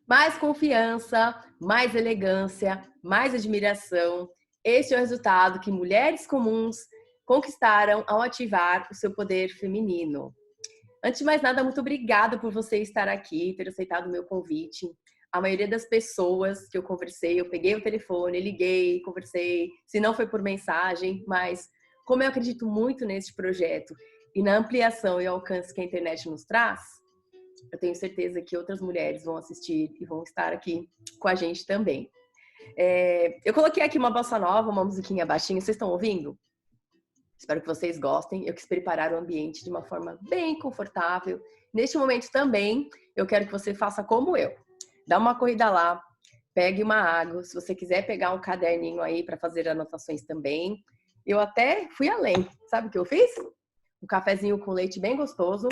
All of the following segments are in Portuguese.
Mais confiança, mais elegância, mais admiração. Este é o resultado que mulheres comuns conquistaram ao ativar o seu poder feminino. Antes de mais nada, muito obrigada por você estar aqui, ter aceitado o meu convite. A maioria das pessoas que eu conversei, eu peguei o telefone, liguei, conversei, se não foi por mensagem, mas como eu acredito muito nesse projeto e na ampliação e alcance que a internet nos traz, eu tenho certeza que outras mulheres vão assistir e vão estar aqui com a gente também. Eu coloquei aqui uma bossa nova, uma musiquinha baixinha, vocês estão ouvindo? Espero que vocês gostem. Eu quis preparar o ambiente de uma forma bem confortável. Neste momento também, eu quero que você faça como eu. Dá uma corrida lá, pegue uma água. Se você quiser pegar um caderninho aí para fazer anotações também. Eu até fui além. Sabe o que eu fiz? Um cafezinho com leite bem gostoso.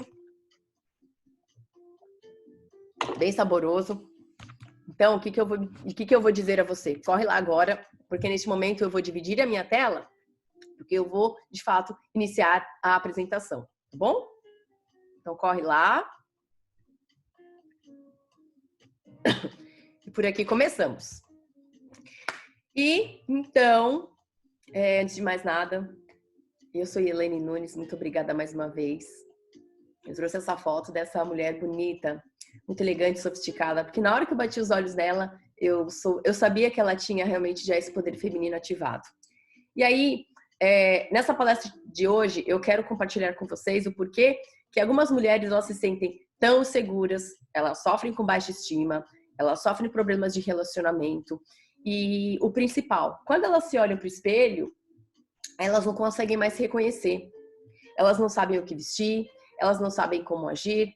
Bem saboroso. Então, o que eu vou dizer a você? Corre lá agora, porque neste momento eu vou dividir a minha tela, porque eu vou, de fato, iniciar a apresentação, tá bom? Então, corre lá. E por aqui começamos. E, então, antes de mais nada, eu sou Helene Nunes, muito obrigada mais uma vez. Eu trouxe essa foto dessa mulher bonita, muito elegante, sofisticada, porque na hora que eu bati os olhos nela, eu sabia que ela tinha realmente já esse poder feminino ativado. E aí, nessa palestra de hoje, eu quero compartilhar com vocês o porquê que algumas mulheres elas se sentem tão seguras, elas sofrem com baixa estima, elas sofrem problemas de relacionamento. E o principal, quando elas se olham para o espelho, elas não conseguem mais se reconhecer. Elas não sabem o que vestir, elas não sabem como agir.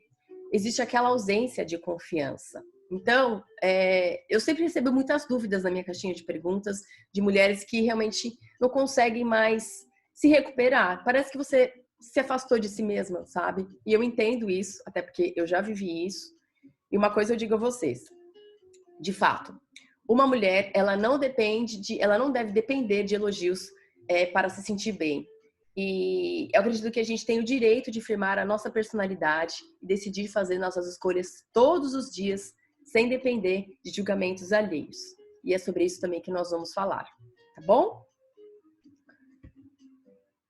Existe aquela ausência de confiança. Então, eu sempre recebo muitas dúvidas na minha caixinha de perguntas de mulheres que realmente não conseguem mais se recuperar. Parece que você se afastou de si mesma, sabe? E eu entendo isso, até porque eu já vivi isso. E uma coisa eu digo a vocês, de fato, uma mulher, ela não deve depender de elogios para se sentir bem. E eu acredito que a gente tem o direito de firmar a nossa personalidade e decidir fazer nossas escolhas todos os dias, sem depender de julgamentos alheios. E é sobre isso também que nós vamos falar, tá bom?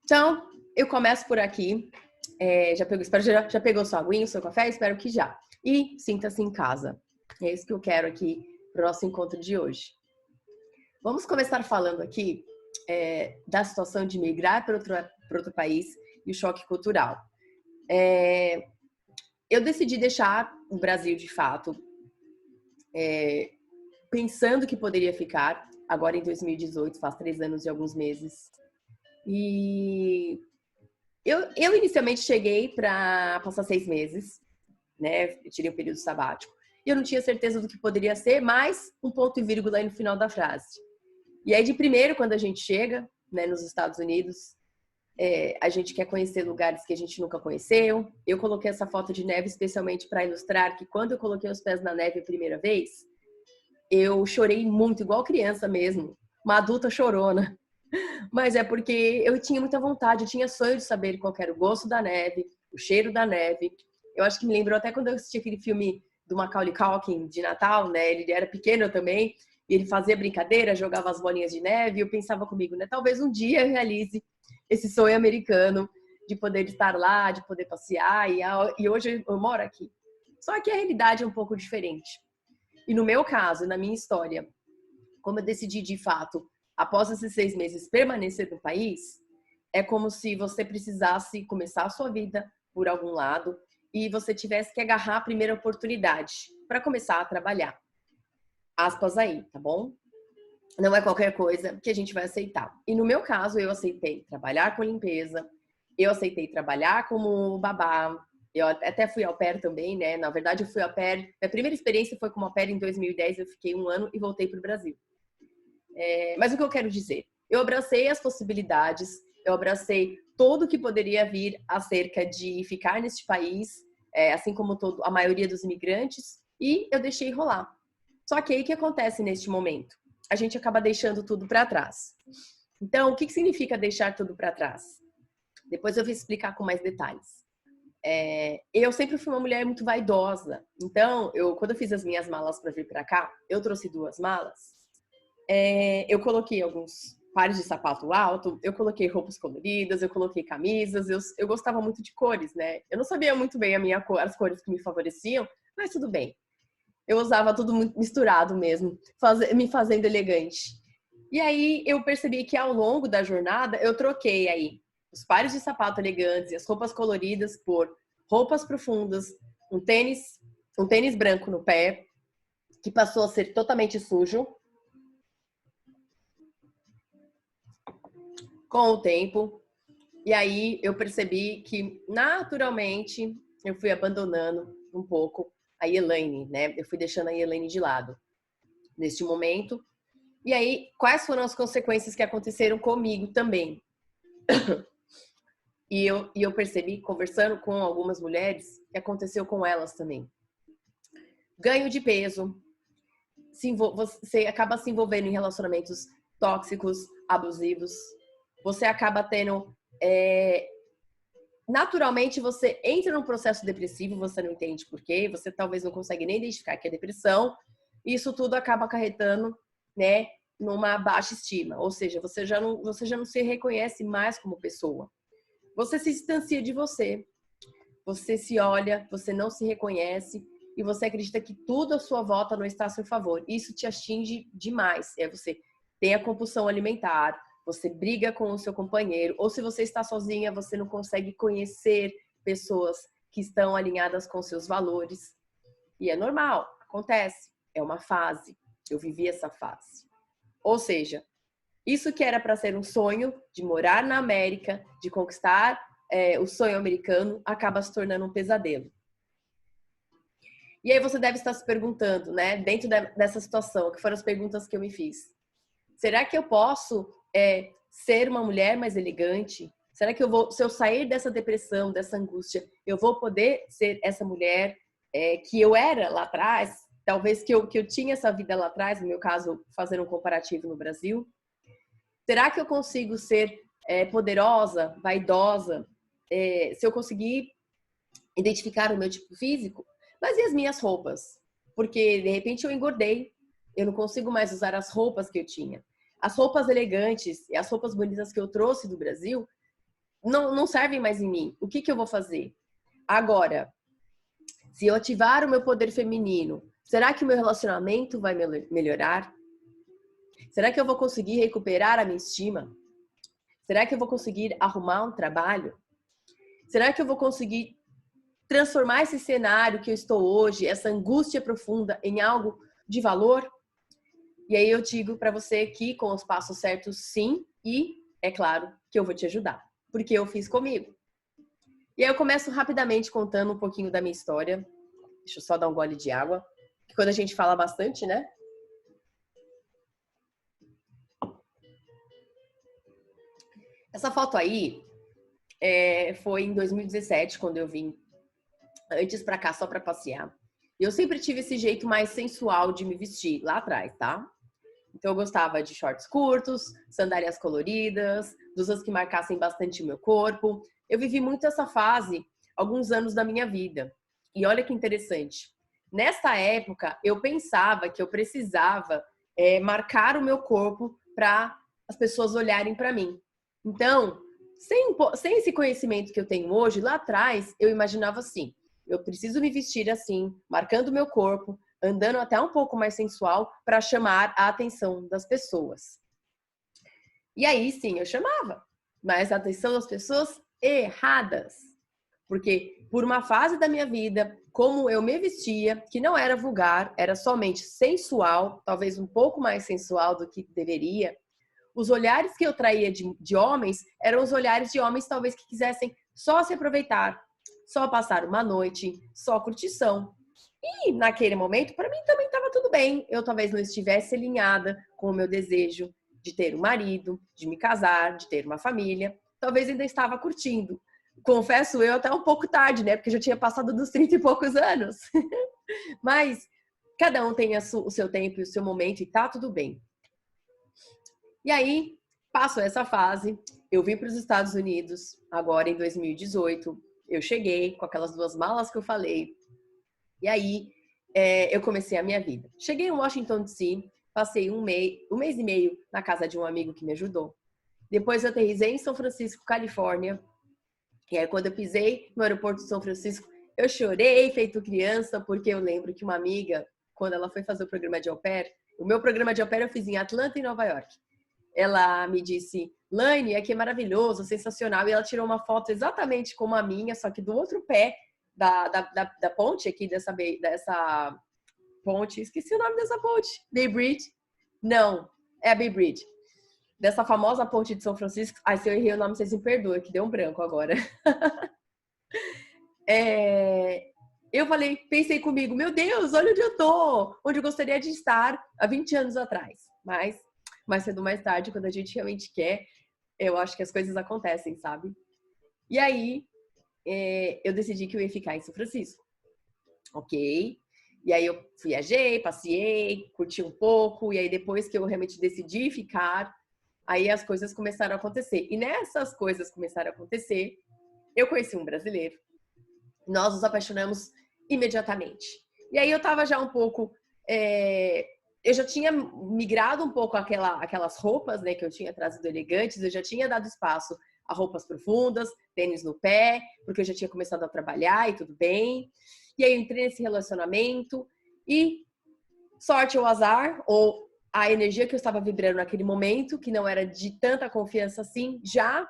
Então, eu começo por aqui. Já pegou sua aguinha, seu café? Espero que já. E sinta-se em casa. É isso que eu quero aqui para o nosso encontro de hoje. Vamos começar falando aqui da situação de migrar para outro país e o choque cultural. Eu decidi deixar o Brasil de fato, pensando que poderia ficar, agora em 2018, faz 3 anos e alguns meses. E eu inicialmente cheguei para passar 6 meses, né? Eu tirei um período sabático. E eu não tinha certeza do que poderia ser, mas um ponto e vírgula aí no final da frase. E aí, de primeiro, quando a gente chega, né, nos Estados Unidos, a gente quer conhecer lugares que a gente nunca conheceu. Eu coloquei essa foto de neve especialmente para ilustrar que quando eu coloquei os pés na neve a primeira vez, eu chorei muito, igual criança mesmo, uma adulta chorona. Mas é porque eu tinha muita vontade, eu tinha sonho de saber qual era o gosto da neve, o cheiro da neve. Eu acho que me lembrou até quando eu assisti aquele filme do Macaulay Culkin de Natal, né? Ele era pequeno também, e ele fazia brincadeira, jogava as bolinhas de neve, e eu pensava comigo, né? Talvez um dia eu realize esse sonho americano de poder estar lá, de poder passear, e hoje eu moro aqui. Só que a realidade é um pouco diferente. E no meu caso, na minha história, como eu decidi de fato, após esses 6 meses, permanecer no país, é como se você precisasse começar a sua vida por algum lado e você tivesse que agarrar a primeira oportunidade para começar a trabalhar. Aspas aí, tá bom? Não é qualquer coisa que a gente vai aceitar. E no meu caso, eu aceitei trabalhar com limpeza, eu aceitei trabalhar como babá, eu até fui au pair também, né? Na verdade, eu fui au pair. Minha primeira experiência foi como au pair em 2010, eu fiquei 1 ano e voltei para o Brasil. Mas o que eu quero dizer? Eu abracei as possibilidades, eu abracei tudo o que poderia vir acerca de ficar neste país, assim como a maioria dos imigrantes, e eu deixei rolar. Só que aí o que acontece neste momento? A gente acaba deixando tudo para trás. Então, o que significa deixar tudo para trás? Depois eu vou explicar com mais detalhes. eu sempre fui uma mulher muito vaidosa. Então, quando eu fiz as minhas malas para vir para cá, eu trouxe 2 malas. Eu coloquei alguns pares de sapato alto, eu coloquei roupas coloridas, eu coloquei camisas, eu gostava muito de cores, né? Eu não sabia muito bem as cores que me favoreciam, mas tudo bem. Eu usava tudo misturado mesmo, me fazendo elegante. E aí eu percebi que ao longo da jornada eu troquei aí os pares de sapato elegantes e as roupas coloridas por roupas profundas, um tênis branco no pé, que passou a ser totalmente sujo com o tempo. E aí eu percebi que naturalmente eu fui abandonando um pouco a Elaine, né? Eu fui deixando a Elaine de lado neste momento. E aí, quais foram as consequências que aconteceram comigo também? E eu percebi, conversando com algumas mulheres, que aconteceu com elas também. Ganho de peso, você acaba se envolvendo em relacionamentos tóxicos, abusivos, você acaba tendo... naturalmente, você entra num processo depressivo, você não entende por quê, você talvez não consegue nem identificar que é depressão, e isso tudo acaba acarretando, né, numa baixa estima, ou seja, você já não se reconhece mais como pessoa. Você se distancia de você se olha, você não se reconhece e você acredita que tudo à sua volta não está a seu favor. Isso te atinge demais. Você tem a compulsão alimentar, você briga com o seu companheiro, ou se você está sozinha, você não consegue conhecer pessoas que estão alinhadas com seus valores. E é normal, acontece, é uma fase. Eu vivi essa fase. Ou seja, isso que era para ser um sonho de morar na América, de conquistar o sonho americano, acaba se tornando um pesadelo. E aí você deve estar se perguntando, né, dentro dessa situação, que foram as perguntas que eu me fiz. Será que eu posso ser uma mulher mais elegante? Será que se eu sair dessa depressão, dessa angústia, eu vou poder ser essa mulher que eu era lá atrás? Talvez que eu tinha essa vida lá atrás, no meu caso, fazendo um comparativo no Brasil. Será que eu consigo ser poderosa, vaidosa, se eu conseguir identificar o meu tipo físico? Mas e as minhas roupas? Porque, de repente, eu engordei. Eu não consigo mais usar as roupas que eu tinha. As roupas elegantes e as roupas bonitas que eu trouxe do Brasil não servem mais em mim. O que eu vou fazer? Agora, se eu ativar o meu poder feminino, será que o meu relacionamento vai melhorar? Será que eu vou conseguir recuperar a minha estima? Será que eu vou conseguir arrumar um trabalho? Será que eu vou conseguir transformar esse cenário que eu estou hoje, essa angústia profunda, em algo de valor? E aí eu digo para você que com os passos certos, sim, e é claro que eu vou te ajudar, porque eu fiz comigo. E aí eu começo rapidamente contando um pouquinho da minha história. Deixa eu só dar um gole de água, que quando a gente fala bastante, né? Essa foto aí foi em 2017, quando eu vim antes pra cá só pra passear. E eu sempre tive esse jeito mais sensual de me vestir, lá atrás, tá? Então eu gostava de shorts curtos, sandálias coloridas, blusas que marcassem bastante o meu corpo. Eu vivi muito essa fase alguns anos da minha vida. E olha que interessante. Nesta época, eu pensava que eu precisava marcar o meu corpo para as pessoas olharem para mim. Então, sem esse conhecimento que eu tenho hoje, lá atrás, eu imaginava assim: eu preciso me vestir assim, marcando o meu corpo, andando até um pouco mais sensual para chamar a atenção das pessoas. E aí sim, eu chamava, mas a atenção das pessoas erradas. Porque por uma fase da minha vida, como eu me vestia, que não era vulgar, era somente sensual, talvez um pouco mais sensual do que deveria, os olhares que eu traía de homens eram os olhares de homens talvez que quisessem só se aproveitar, só passar uma noite, só curtição. E naquele momento, para mim também estava tudo bem. Eu talvez não estivesse alinhada com o meu desejo de ter um marido, de me casar, de ter uma família. Talvez ainda estava curtindo. Confesso eu até um pouco tarde, né? Porque já tinha passado dos 30 e poucos anos. Mas cada um tem o seu tempo e o seu momento e tá tudo bem. E aí, passou essa fase, eu vim para os Estados Unidos, agora em 2018. Eu cheguei com aquelas 2 malas que eu falei. E aí, eu comecei a minha vida. Cheguei em Washington, D.C., passei um mês e meio na casa de um amigo que me ajudou. Depois eu aterrissei em São Francisco, Califórnia. E aí, quando eu pisei no aeroporto de São Francisco, eu chorei feito criança, porque eu lembro que uma amiga, quando ela foi fazer o programa de au pair, o meu programa de au pair eu fiz em Atlanta e Nova York. Ela me disse, Laine, aqui é maravilhoso, sensacional. E ela tirou uma foto exatamente como a minha, só que do outro pé da ponte aqui, dessa ponte. Esqueci o nome dessa ponte. Bay Bridge? Não, é a Bay Bridge. Dessa famosa ponte de São Francisco. Ai, se eu errei o nome, vocês me perdoem, que deu um branco agora. Eu falei, pensei comigo, meu Deus, olha onde eu tô, onde eu gostaria de estar há 20 anos atrás. Mas, mais cedo ou mais tarde, quando a gente realmente quer, eu acho que as coisas acontecem, sabe? E aí, eu decidi que eu ia ficar em São Francisco. Ok? E aí eu viajei, passeei, curti um pouco, e aí depois que eu realmente decidi ficar, aí as coisas começaram a acontecer. E nessas coisas começaram a acontecer, eu conheci um brasileiro. Nós nos apaixonamos imediatamente. E aí eu tava já um pouco... eu já tinha migrado um pouco aquelas roupas, né, que eu tinha trazido elegantes, eu já tinha dado espaço a roupas profundas, tênis no pé, porque eu já tinha começado a trabalhar e tudo bem. E aí eu entrei nesse relacionamento e sorte ou azar, ou a energia que eu estava vibrando naquele momento, que não era de tanta confiança assim, já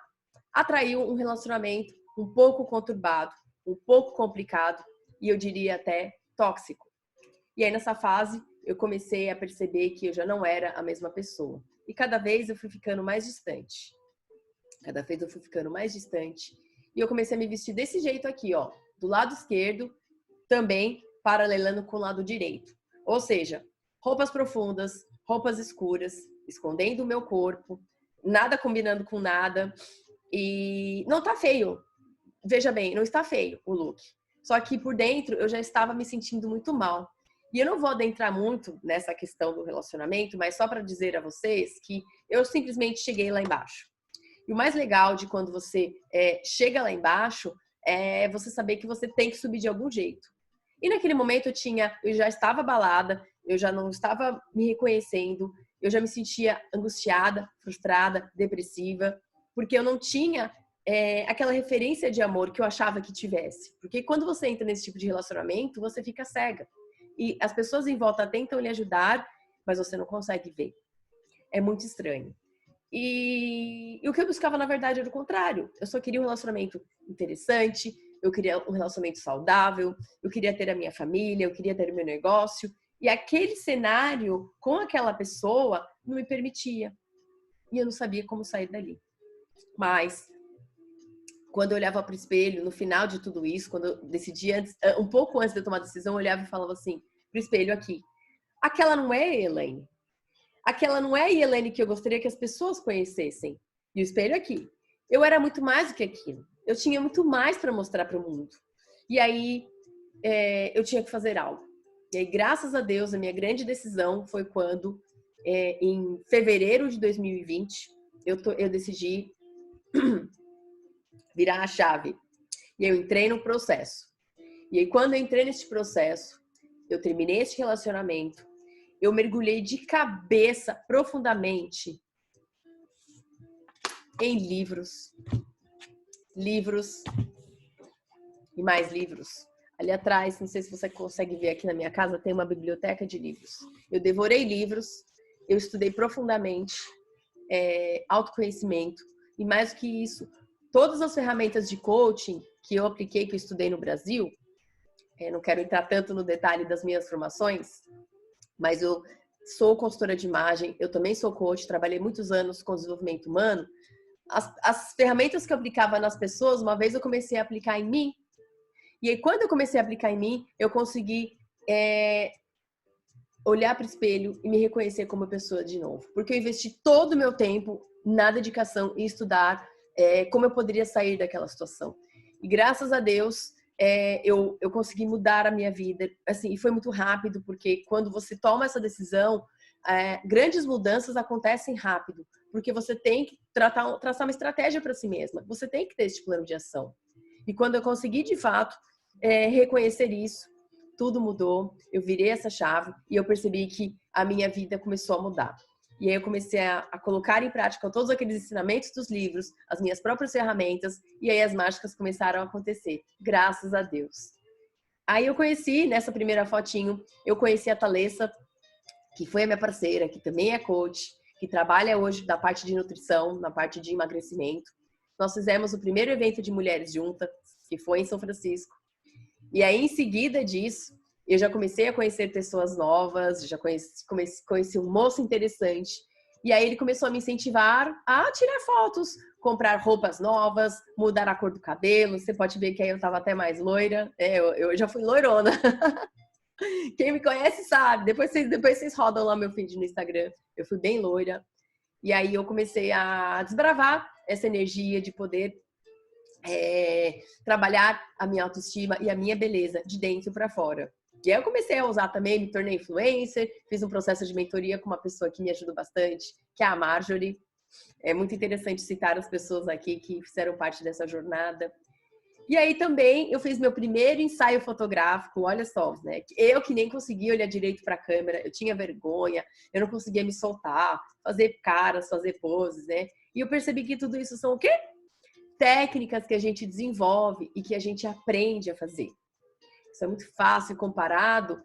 atraiu um relacionamento um pouco conturbado, um pouco complicado e eu diria até tóxico. E aí nessa fase eu comecei a perceber que eu já não era a mesma pessoa. E cada vez eu fui ficando mais distante. Cada vez eu fui ficando mais distante. E eu comecei a me vestir desse jeito aqui, ó. Do lado esquerdo, também paralelando com o lado direito. Ou seja, roupas profundas, roupas escuras, escondendo o meu corpo, nada combinando com nada. E não tá feio. Veja bem, não está feio o look. Só que por dentro eu já estava me sentindo muito mal. E eu não vou adentrar muito nessa questão do relacionamento, mas só para dizer a vocês que eu simplesmente cheguei lá embaixo. E o mais legal de quando você chega lá embaixo é você saber que você tem que subir de algum jeito. E naquele momento eu já estava abalada, eu já não estava me reconhecendo, eu já me sentia angustiada, frustrada, depressiva, porque eu não tinha aquela referência de amor que eu achava que tivesse. Porque quando você entra nesse tipo de relacionamento, você fica cega. E as pessoas em volta tentam lhe ajudar, mas você não consegue ver. É muito estranho. E o que eu buscava, na verdade, era o contrário. Eu só queria um relacionamento interessante, eu queria um relacionamento saudável, eu queria ter a minha família, eu queria ter o meu negócio. E aquele cenário com aquela pessoa não me permitia. E eu não sabia como sair dali. Mas, quando eu olhava para o espelho, no final de tudo isso, quando eu decidi, um pouco antes de eu tomar a decisão, eu olhava e falava assim, pro espelho aqui, aquela não é a Elaine. Aquela não é a Elaine que eu gostaria que as pessoas conhecessem. E o espelho aqui. Eu era muito mais do que aquilo. Eu tinha muito mais para mostrar para o mundo. E aí, eu tinha que fazer algo. E aí, graças a Deus, a minha grande decisão foi quando, em fevereiro de 2020, eu decidi virar a chave. E eu entrei no processo. E aí, quando eu entrei nesse processo, eu terminei esse relacionamento, eu mergulhei de cabeça profundamente em livros. Livros e mais livros. Ali atrás, não sei se você consegue ver aqui na minha casa, tem uma biblioteca de livros. Eu devorei livros, eu estudei profundamente, autoconhecimento. E mais do que isso, todas as ferramentas de coaching que eu apliquei, que eu estudei no Brasil, não quero entrar tanto no detalhe das minhas formações, mas eu sou consultora de imagem, eu também sou coach, trabalhei muitos anos com desenvolvimento humano. As ferramentas que eu aplicava nas pessoas, uma vez eu comecei a aplicar em mim. E aí, quando eu comecei a aplicar em mim, eu consegui olhar para o espelho e me reconhecer como pessoa de novo. Porque eu investi todo o meu tempo na dedicação e estudar como eu poderia sair daquela situação. E graças a Deus, eu consegui mudar a minha vida. Assim, e foi muito rápido, porque quando você toma essa decisão, grandes mudanças acontecem rápido. Porque você tem que traçar uma estratégia para si mesma. Você tem que ter esse plano de ação. E quando eu consegui, de fato, reconhecer isso, tudo mudou. Eu virei essa chave e eu percebi que a minha vida começou a mudar. E aí eu comecei a colocar em prática todos aqueles ensinamentos dos livros, as minhas próprias ferramentas, e aí as mágicas começaram a acontecer, graças a Deus. Aí eu conheci, nessa primeira fotinho, eu conheci a Thalessa, que foi a minha parceira, que também é coach, que trabalha hoje na parte de nutrição, na parte de emagrecimento. Nós fizemos o primeiro evento de mulheres juntas, que foi em São Francisco. E aí, em seguida disso, eu já comecei a conhecer pessoas novas, já conheci um moço interessante. E aí ele começou a me incentivar a tirar fotos, comprar roupas novas, mudar a cor do cabelo. Você pode ver que aí eu tava até mais loira. Eu já fui loirona. Quem me conhece sabe. Depois vocês rodam lá meu feed no Instagram. Eu fui bem loira. E aí eu comecei a desbravar essa energia de poder trabalhar a minha autoestima e a minha beleza de dentro para fora. E aí eu comecei a usar também, me tornei influencer, fiz um processo de mentoria com uma pessoa que me ajudou bastante, que é a Marjorie. É muito interessante citar as pessoas aqui que fizeram parte dessa jornada. E aí também eu fiz meu primeiro ensaio fotográfico, olha só, né? Eu que nem conseguia olhar direito para a câmera, eu tinha vergonha, eu não conseguia me soltar, fazer caras, fazer poses, né? E eu percebi que tudo isso são o quê? Técnicas que a gente desenvolve e que a gente aprende a fazer. Isso é muito fácil comparado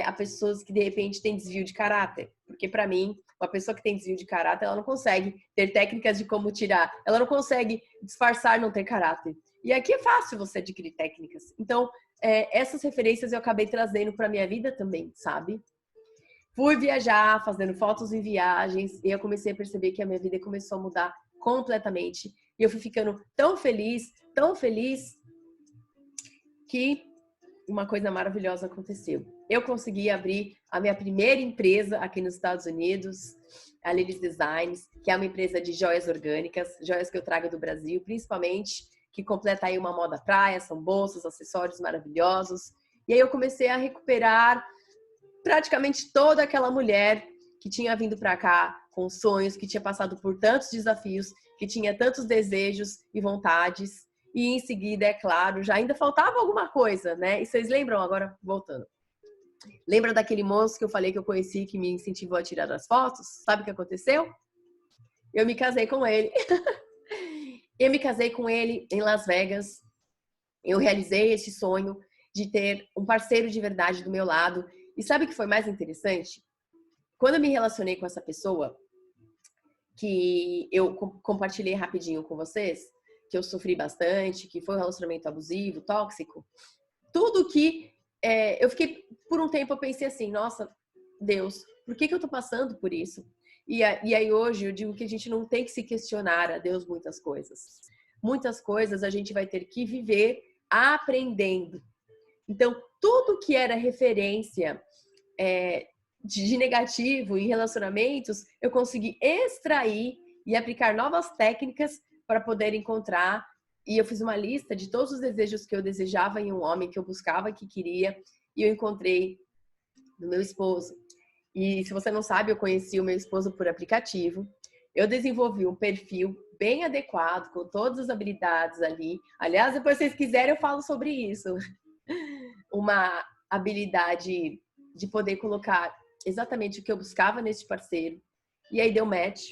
a pessoas que de repente têm desvio de caráter. Porque para mim, uma pessoa que tem desvio de caráter, ela não consegue ter técnicas de como tirar. Ela não consegue disfarçar não ter caráter. E aqui é fácil você adquirir técnicas. Então, essas referências eu acabei trazendo para minha vida também, sabe? Fui viajar, fazendo fotos em viagens, e eu comecei a perceber que a minha vida começou a mudar completamente. E eu fui ficando tão feliz, que uma coisa maravilhosa aconteceu. Eu consegui abrir a minha primeira empresa aqui nos Estados Unidos, a Lilis Designs, que é uma empresa de joias orgânicas, joias que eu trago do Brasil, principalmente, que completa aí uma moda praia, são bolsas, acessórios maravilhosos. E aí eu comecei a recuperar praticamente toda aquela mulher que tinha vindo para cá com sonhos, que tinha passado por tantos desafios, que tinha tantos desejos e vontades. E em seguida, é claro, já ainda faltava alguma coisa, né? E vocês lembram, agora voltando, lembra daquele moço que eu falei que eu conheci, que me incentivou a tirar as fotos? Sabe o que aconteceu? Eu me casei com ele. Eu me casei com ele em Las Vegas. Eu realizei esse sonho de ter um parceiro de verdade do meu lado. E sabe o que foi mais interessante? Quando eu me relacionei com essa pessoa, que eu compartilhei rapidinho com vocês, que eu sofri bastante, que foi um relacionamento abusivo, tóxico, tudo que eu fiquei, por um tempo eu pensei assim, nossa, Deus, por que eu tô passando por isso? E aí hoje eu digo que a gente não tem que se questionar a Deus muitas coisas. Muitas coisas a gente vai ter que viver aprendendo. Então, tudo que era referência de negativo em relacionamentos, eu consegui extrair e aplicar novas técnicas para poder encontrar. E eu fiz uma lista de todos os desejos que eu desejava em um homem, que eu buscava, que queria, e eu encontrei no meu esposo. E se você não sabe, eu conheci o meu esposo por aplicativo. Eu desenvolvi um perfil bem adequado, com todas as habilidades ali. Aliás, depois se vocês quiserem, eu falo sobre isso. Uma habilidade de poder colocar exatamente o que eu buscava nesse parceiro. E aí deu match.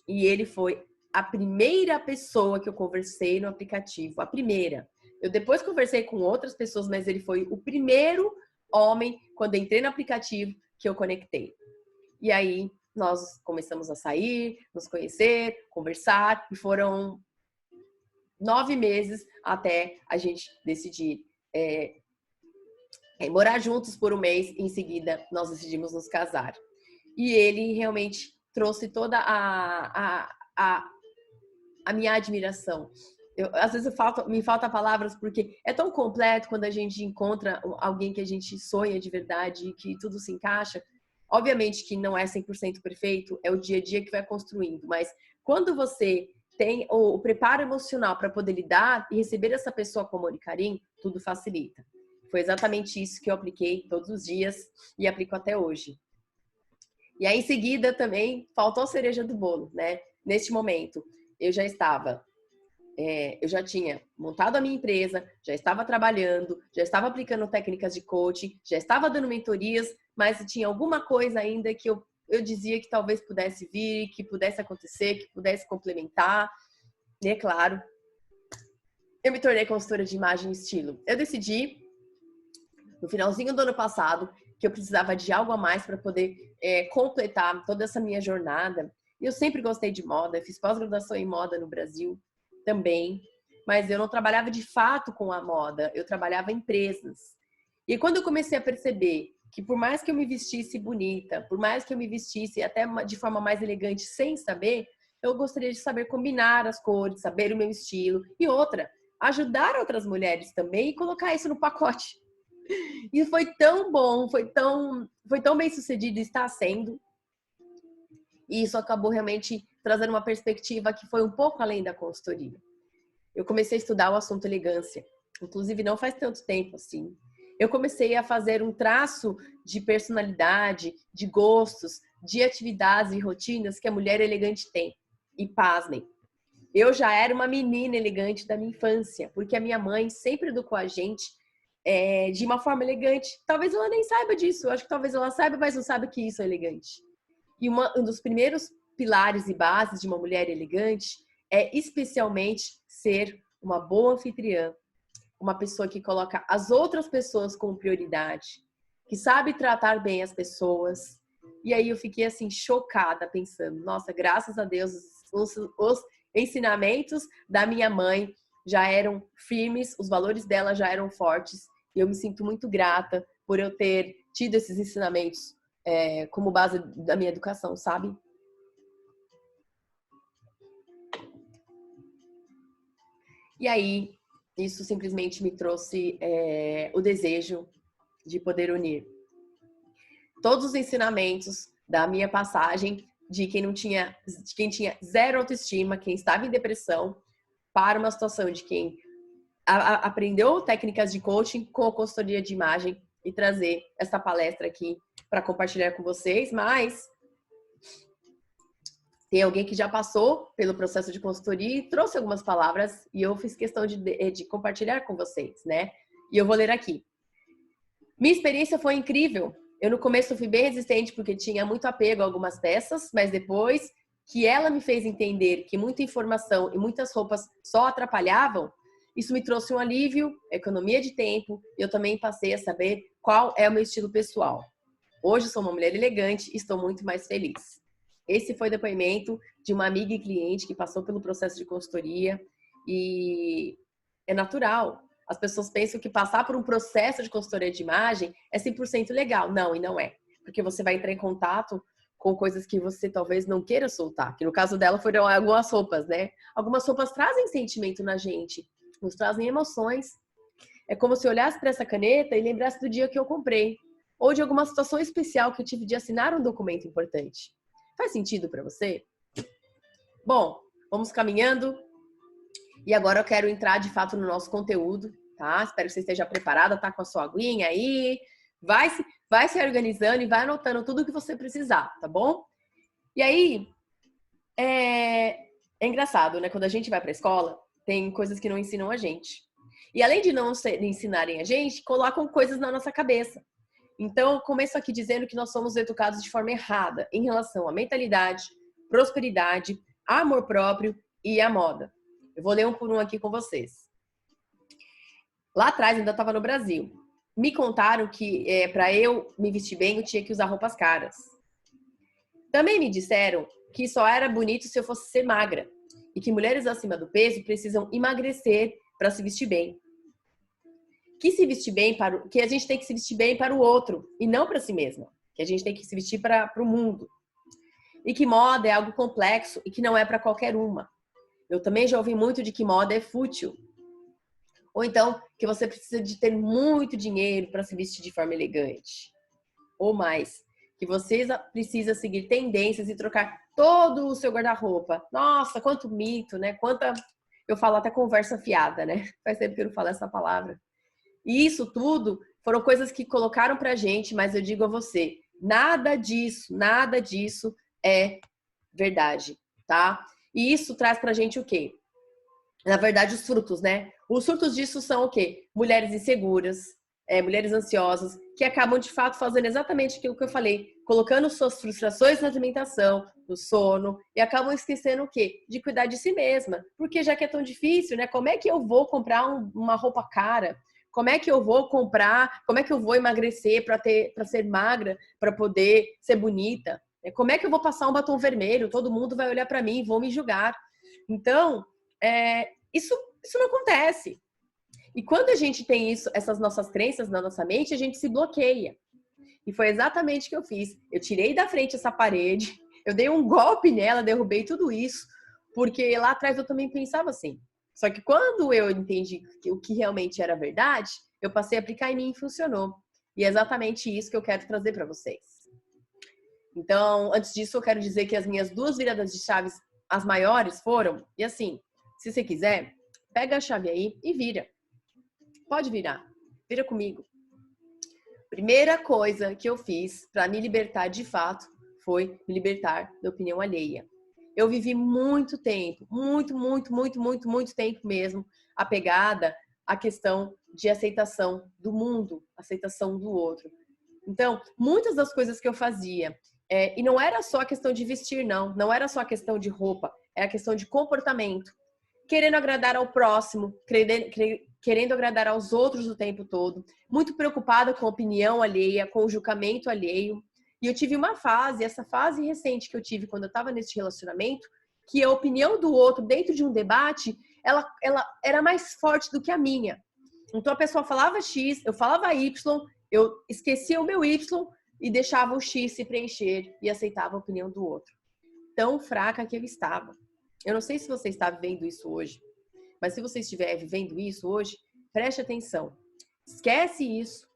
E ele foi a primeira pessoa que eu conversei no aplicativo. A primeira. Eu depois conversei com outras pessoas, mas ele foi o primeiro homem, quando entrei no aplicativo, que eu conectei. E aí nós começamos a sair, nos conhecer, conversar, e foram 9 meses até a gente decidir morar juntos por um mês, e em seguida nós decidimos nos casar. E ele realmente trouxe toda a minha admiração. Às vezes me falta palavras, porque é tão completo quando a gente encontra alguém que a gente sonha de verdade e que tudo se encaixa. Obviamente que não é 100% perfeito, é o dia a dia que vai construindo, mas quando você tem o preparo emocional para poder lidar e receber essa pessoa com amor e carinho, tudo facilita. Foi exatamente isso que eu apliquei todos os dias e aplico até hoje. E aí, em seguida, também faltou a cereja do bolo, né? Neste momento, eu já estava eu já tinha montado a minha empresa, já estava trabalhando, já estava aplicando técnicas de coaching, já estava dando mentorias, mas tinha alguma coisa ainda que eu dizia que talvez pudesse vir, que pudesse acontecer, que pudesse complementar. E é claro, eu me tornei consultora de imagem e estilo. Eu decidi, no finalzinho do ano passado, que eu precisava de algo a mais para poder completar toda essa minha jornada. E eu sempre gostei de moda, fiz pós-graduação em moda no Brasil também, mas eu não trabalhava de fato com a moda, eu trabalhava em empresas. E quando eu comecei a perceber que por mais que eu me vestisse bonita, por mais que eu me vestisse até de forma mais elegante sem saber, eu gostaria de saber combinar as cores, saber o meu estilo. E outra, ajudar outras mulheres também e colocar isso no pacote. E foi tão bom, foi tão bem sucedido, está sendo. E isso acabou realmente trazendo uma perspectiva que foi um pouco além da consultoria. Eu comecei a estudar o assunto elegância, inclusive não faz tanto tempo assim. Eu comecei a fazer um traço de personalidade, de gostos, de atividades e rotinas que a mulher elegante tem. E pasmem, eu já era uma menina elegante da minha infância, porque a minha mãe sempre educou a gente de uma forma elegante. Talvez ela nem saiba disso, eu acho que talvez ela saiba, mas não sabe que isso é elegante. E um dos primeiros pilares e bases de uma mulher elegante é especialmente ser uma boa anfitriã, uma pessoa que coloca as outras pessoas como prioridade, que sabe tratar bem as pessoas. E aí eu fiquei assim chocada pensando, nossa, graças a Deus os ensinamentos da minha mãe já eram firmes, os valores dela já eram fortes, e eu me sinto muito grata por eu ter tido esses ensinamentos como base da minha educação, sabe? E aí, isso simplesmente me trouxe o desejo de poder unir todos os ensinamentos da minha passagem de quem tinha zero autoestima, quem estava em depressão, para uma situação de quem aprendeu técnicas de coaching com a consultoria de imagem e trazer essa palestra aqui para compartilhar com vocês, mas tem alguém que já passou pelo processo de consultoria e trouxe algumas palavras e eu fiz questão de compartilhar com vocês, né? E eu vou ler aqui. Minha experiência foi incrível. Eu no começo fui bem resistente porque tinha muito apego a algumas peças, mas depois que ela me fez entender que muita informação e muitas roupas só atrapalhavam, isso me trouxe um alívio, economia de tempo, e eu também passei a saber qual é o meu estilo pessoal. Hoje sou uma mulher elegante e estou muito mais feliz. Esse foi o depoimento de uma amiga e cliente que passou pelo processo de consultoria e é natural. As pessoas pensam que passar por um processo de consultoria de imagem é 100% legal. Não, e não é. Porque você vai entrar em contato com coisas que você talvez não queira soltar. Que no caso dela foram algumas roupas, né? Algumas roupas trazem sentimento na gente, nos trazem emoções. É como se eu olhasse para essa caneta e lembrasse do dia que eu comprei. Ou de alguma situação especial que eu tive de assinar um documento importante. Faz sentido para você? Bom, vamos caminhando. E agora eu quero entrar de fato no nosso conteúdo, tá? Espero que você esteja preparada, tá com a sua aguinha aí. Vai se organizando e vai anotando tudo o que você precisar, tá bom? E aí, é engraçado, né? Quando a gente vai para a escola, tem coisas que não ensinam a gente. E além de não ensinarem a gente, colocam coisas na nossa cabeça. Então, eu começo aqui dizendo que nós somos educados de forma errada em relação à mentalidade, prosperidade, amor próprio e à moda. Eu vou ler um por um aqui com vocês. Lá atrás, ainda estava no Brasil. Me contaram que para eu me vestir bem, eu tinha que usar roupas caras. Também me disseram que só era bonito se eu fosse ser magra e que mulheres acima do peso precisam emagrecer para se vestir bem. Que a gente tem que se vestir bem para o outro e não para si mesma. Que a gente tem que se vestir para o mundo. E que moda é algo complexo e que não é para qualquer uma. Eu também já ouvi muito de que moda é fútil. Ou então, que você precisa de ter muito dinheiro para se vestir de forma elegante. Ou mais, que você precisa seguir tendências e trocar todo o seu guarda-roupa. Nossa, quanto mito, né? Eu falo até conversa fiada, né? Faz tempo que eu não falo essa palavra. E isso tudo foram coisas que colocaram pra gente, mas eu digo a você, nada disso é verdade, tá? E isso traz pra gente o quê? Na verdade, os frutos, né? Os frutos disso são o quê? Mulheres inseguras, mulheres ansiosas, que acabam de fato fazendo exatamente aquilo que eu falei, colocando suas frustrações na alimentação, no sono, e acabam esquecendo o quê? De cuidar de si mesma. Porque já que é tão difícil, né? Como é que eu vou comprar uma roupa cara? Como é que eu vou comprar? Como é que eu vou emagrecer para ser magra, para poder ser bonita? Como é que eu vou passar um batom vermelho? Todo mundo vai olhar para mim e vão me julgar. Então, isso não acontece. E quando a gente tem isso, essas nossas crenças na nossa mente, a gente se bloqueia. E foi exatamente o que eu fiz. Eu tirei da frente essa parede, eu dei um golpe nela, derrubei tudo isso, porque lá atrás eu também pensava assim. Só que quando eu entendi o que realmente era verdade, eu passei a aplicar em mim e funcionou. E é exatamente isso que eu quero trazer para vocês. Então, antes disso, eu quero dizer que as minhas 2 viradas de chaves, as maiores, foram, e assim, se você quiser, pega a chave aí e vira. Pode virar. Vira comigo. Primeira coisa que eu fiz para me libertar de fato foi me libertar da opinião alheia. Eu vivi muito tempo, muito tempo mesmo, apegada à questão de aceitação do mundo, aceitação do outro. Então, muitas das coisas que eu fazia, e não era só a questão de vestir, não era só a questão de roupa, é a questão de comportamento, querendo agradar ao próximo, querendo agradar aos outros o tempo todo, muito preocupada com a opinião alheia, com o julgamento alheio. E eu tive uma fase, essa fase recente que eu tive quando eu estava nesse relacionamento, que a opinião do outro dentro de um debate, ela era mais forte do que a minha. Então a pessoa falava X, eu falava Y, eu esquecia o meu Y e deixava o X se preencher e aceitava a opinião do outro. Tão fraca que eu estava. Eu não sei se você está vivendo isso hoje, mas se você estiver vivendo isso hoje, preste atenção. Esquece isso.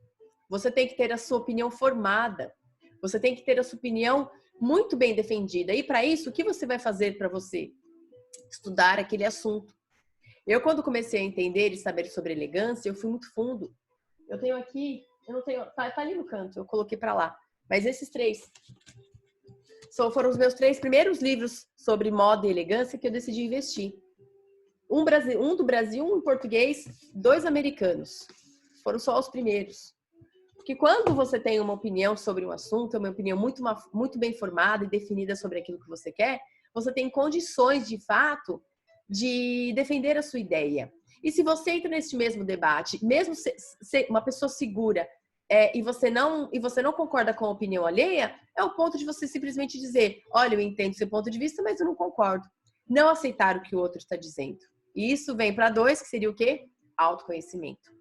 Você tem que ter a sua opinião formada. Você tem que ter a sua opinião muito bem defendida. E para isso, o que você vai fazer para você? Estudar aquele assunto. Eu, quando comecei a entender e saber sobre elegância, eu fui muito fundo. Eu tenho aqui, eu não tenho, tá ali no canto, eu coloquei para lá. Mas esses 3 foram os meus 3 primeiros livros sobre moda e elegância que eu decidi investir. Um do Brasil, um em português, 2 americanos. Foram só os primeiros. Porque quando você tem uma opinião sobre um assunto, uma opinião muito bem formada e definida sobre aquilo que você quer, você tem condições, de fato, de defender a sua ideia. E se você entra nesse mesmo debate, mesmo ser uma pessoa segura, e você não concorda com a opinião alheia, é o ponto de você simplesmente dizer: olha, eu entendo seu ponto de vista, mas eu não concordo. Não aceitar o que o outro está dizendo. E isso vem para 2, que seria o quê? Autoconhecimento.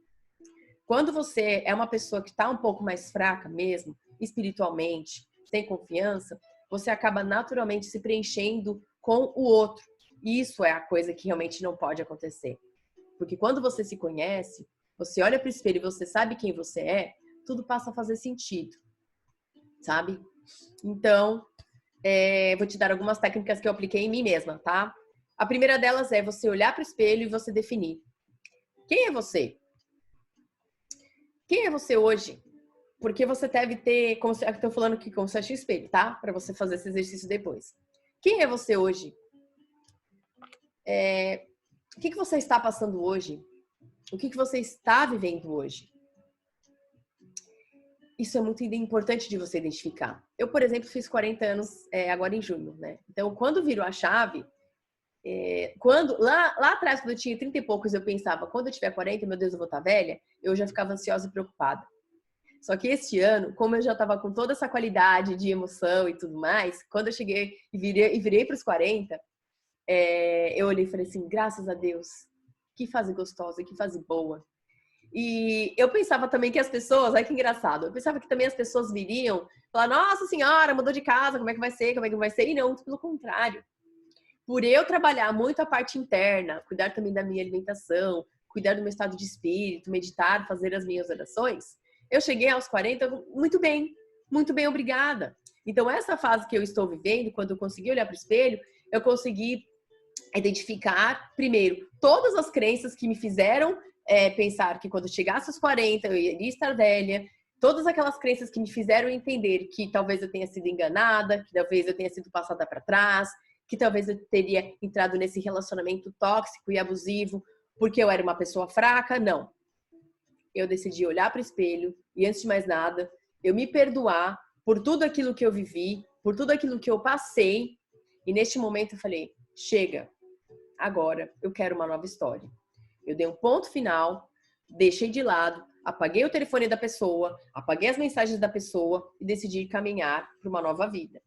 Quando você é uma pessoa que está um pouco mais fraca mesmo, espiritualmente, sem confiança, você acaba naturalmente se preenchendo com o outro. E isso é a coisa que realmente não pode acontecer. Porque quando você se conhece, você olha para o espelho e você sabe quem você é, tudo passa a fazer sentido, sabe? Então, vou te dar algumas técnicas que eu apliquei em mim mesma, tá? A primeira delas é você olhar para o espelho e você definir. Quem é você? Quem é você hoje? Porque você deve ter, como eu estou falando aqui, como se fosse espelho, tá? Para você fazer esse exercício depois. Quem é você hoje? O que você está passando hoje? O que você está vivendo hoje? Isso é muito importante de você identificar. Eu, por exemplo, fiz 40 anos agora em junho, né? Então, quando virou a chave, lá atrás, quando eu tinha 30 e poucos, eu pensava, quando eu tiver 40, meu Deus, eu vou estar velha, eu já ficava ansiosa e preocupada. Só que este ano, como eu já estava com toda essa qualidade de emoção e tudo mais, quando eu cheguei e virei para os 40, eu olhei e falei assim, graças a Deus, que fase gostosa, que fase boa. E eu pensava também que as pessoas, olha que engraçado, eu pensava que também as pessoas viriam falar, nossa senhora, mudou de casa, como é que vai ser, como é que vai ser? E não, pelo contrário. Por eu trabalhar muito a parte interna, cuidar também da minha alimentação, cuidar do meu estado de espírito, meditar, fazer as minhas orações, eu cheguei aos 40 muito bem, obrigada. Então, essa fase que eu estou vivendo, quando eu consegui olhar para o espelho, eu consegui identificar, primeiro, todas as crenças que me fizeram pensar que quando eu chegasse aos 40 eu iria estar velha, todas aquelas crenças que me fizeram entender que talvez eu tenha sido enganada, que talvez eu tenha sido passada para trás, que talvez eu teria entrado nesse relacionamento tóxico e abusivo porque eu era uma pessoa fraca. Não. Eu decidi olhar para o espelho e, antes de mais nada, eu me perdoar por tudo aquilo que eu vivi, por tudo aquilo que eu passei. E neste momento eu falei, chega, agora eu quero uma nova história. Eu dei um ponto final, deixei de lado, apaguei o telefone da pessoa, apaguei as mensagens da pessoa e decidi caminhar para uma nova vida.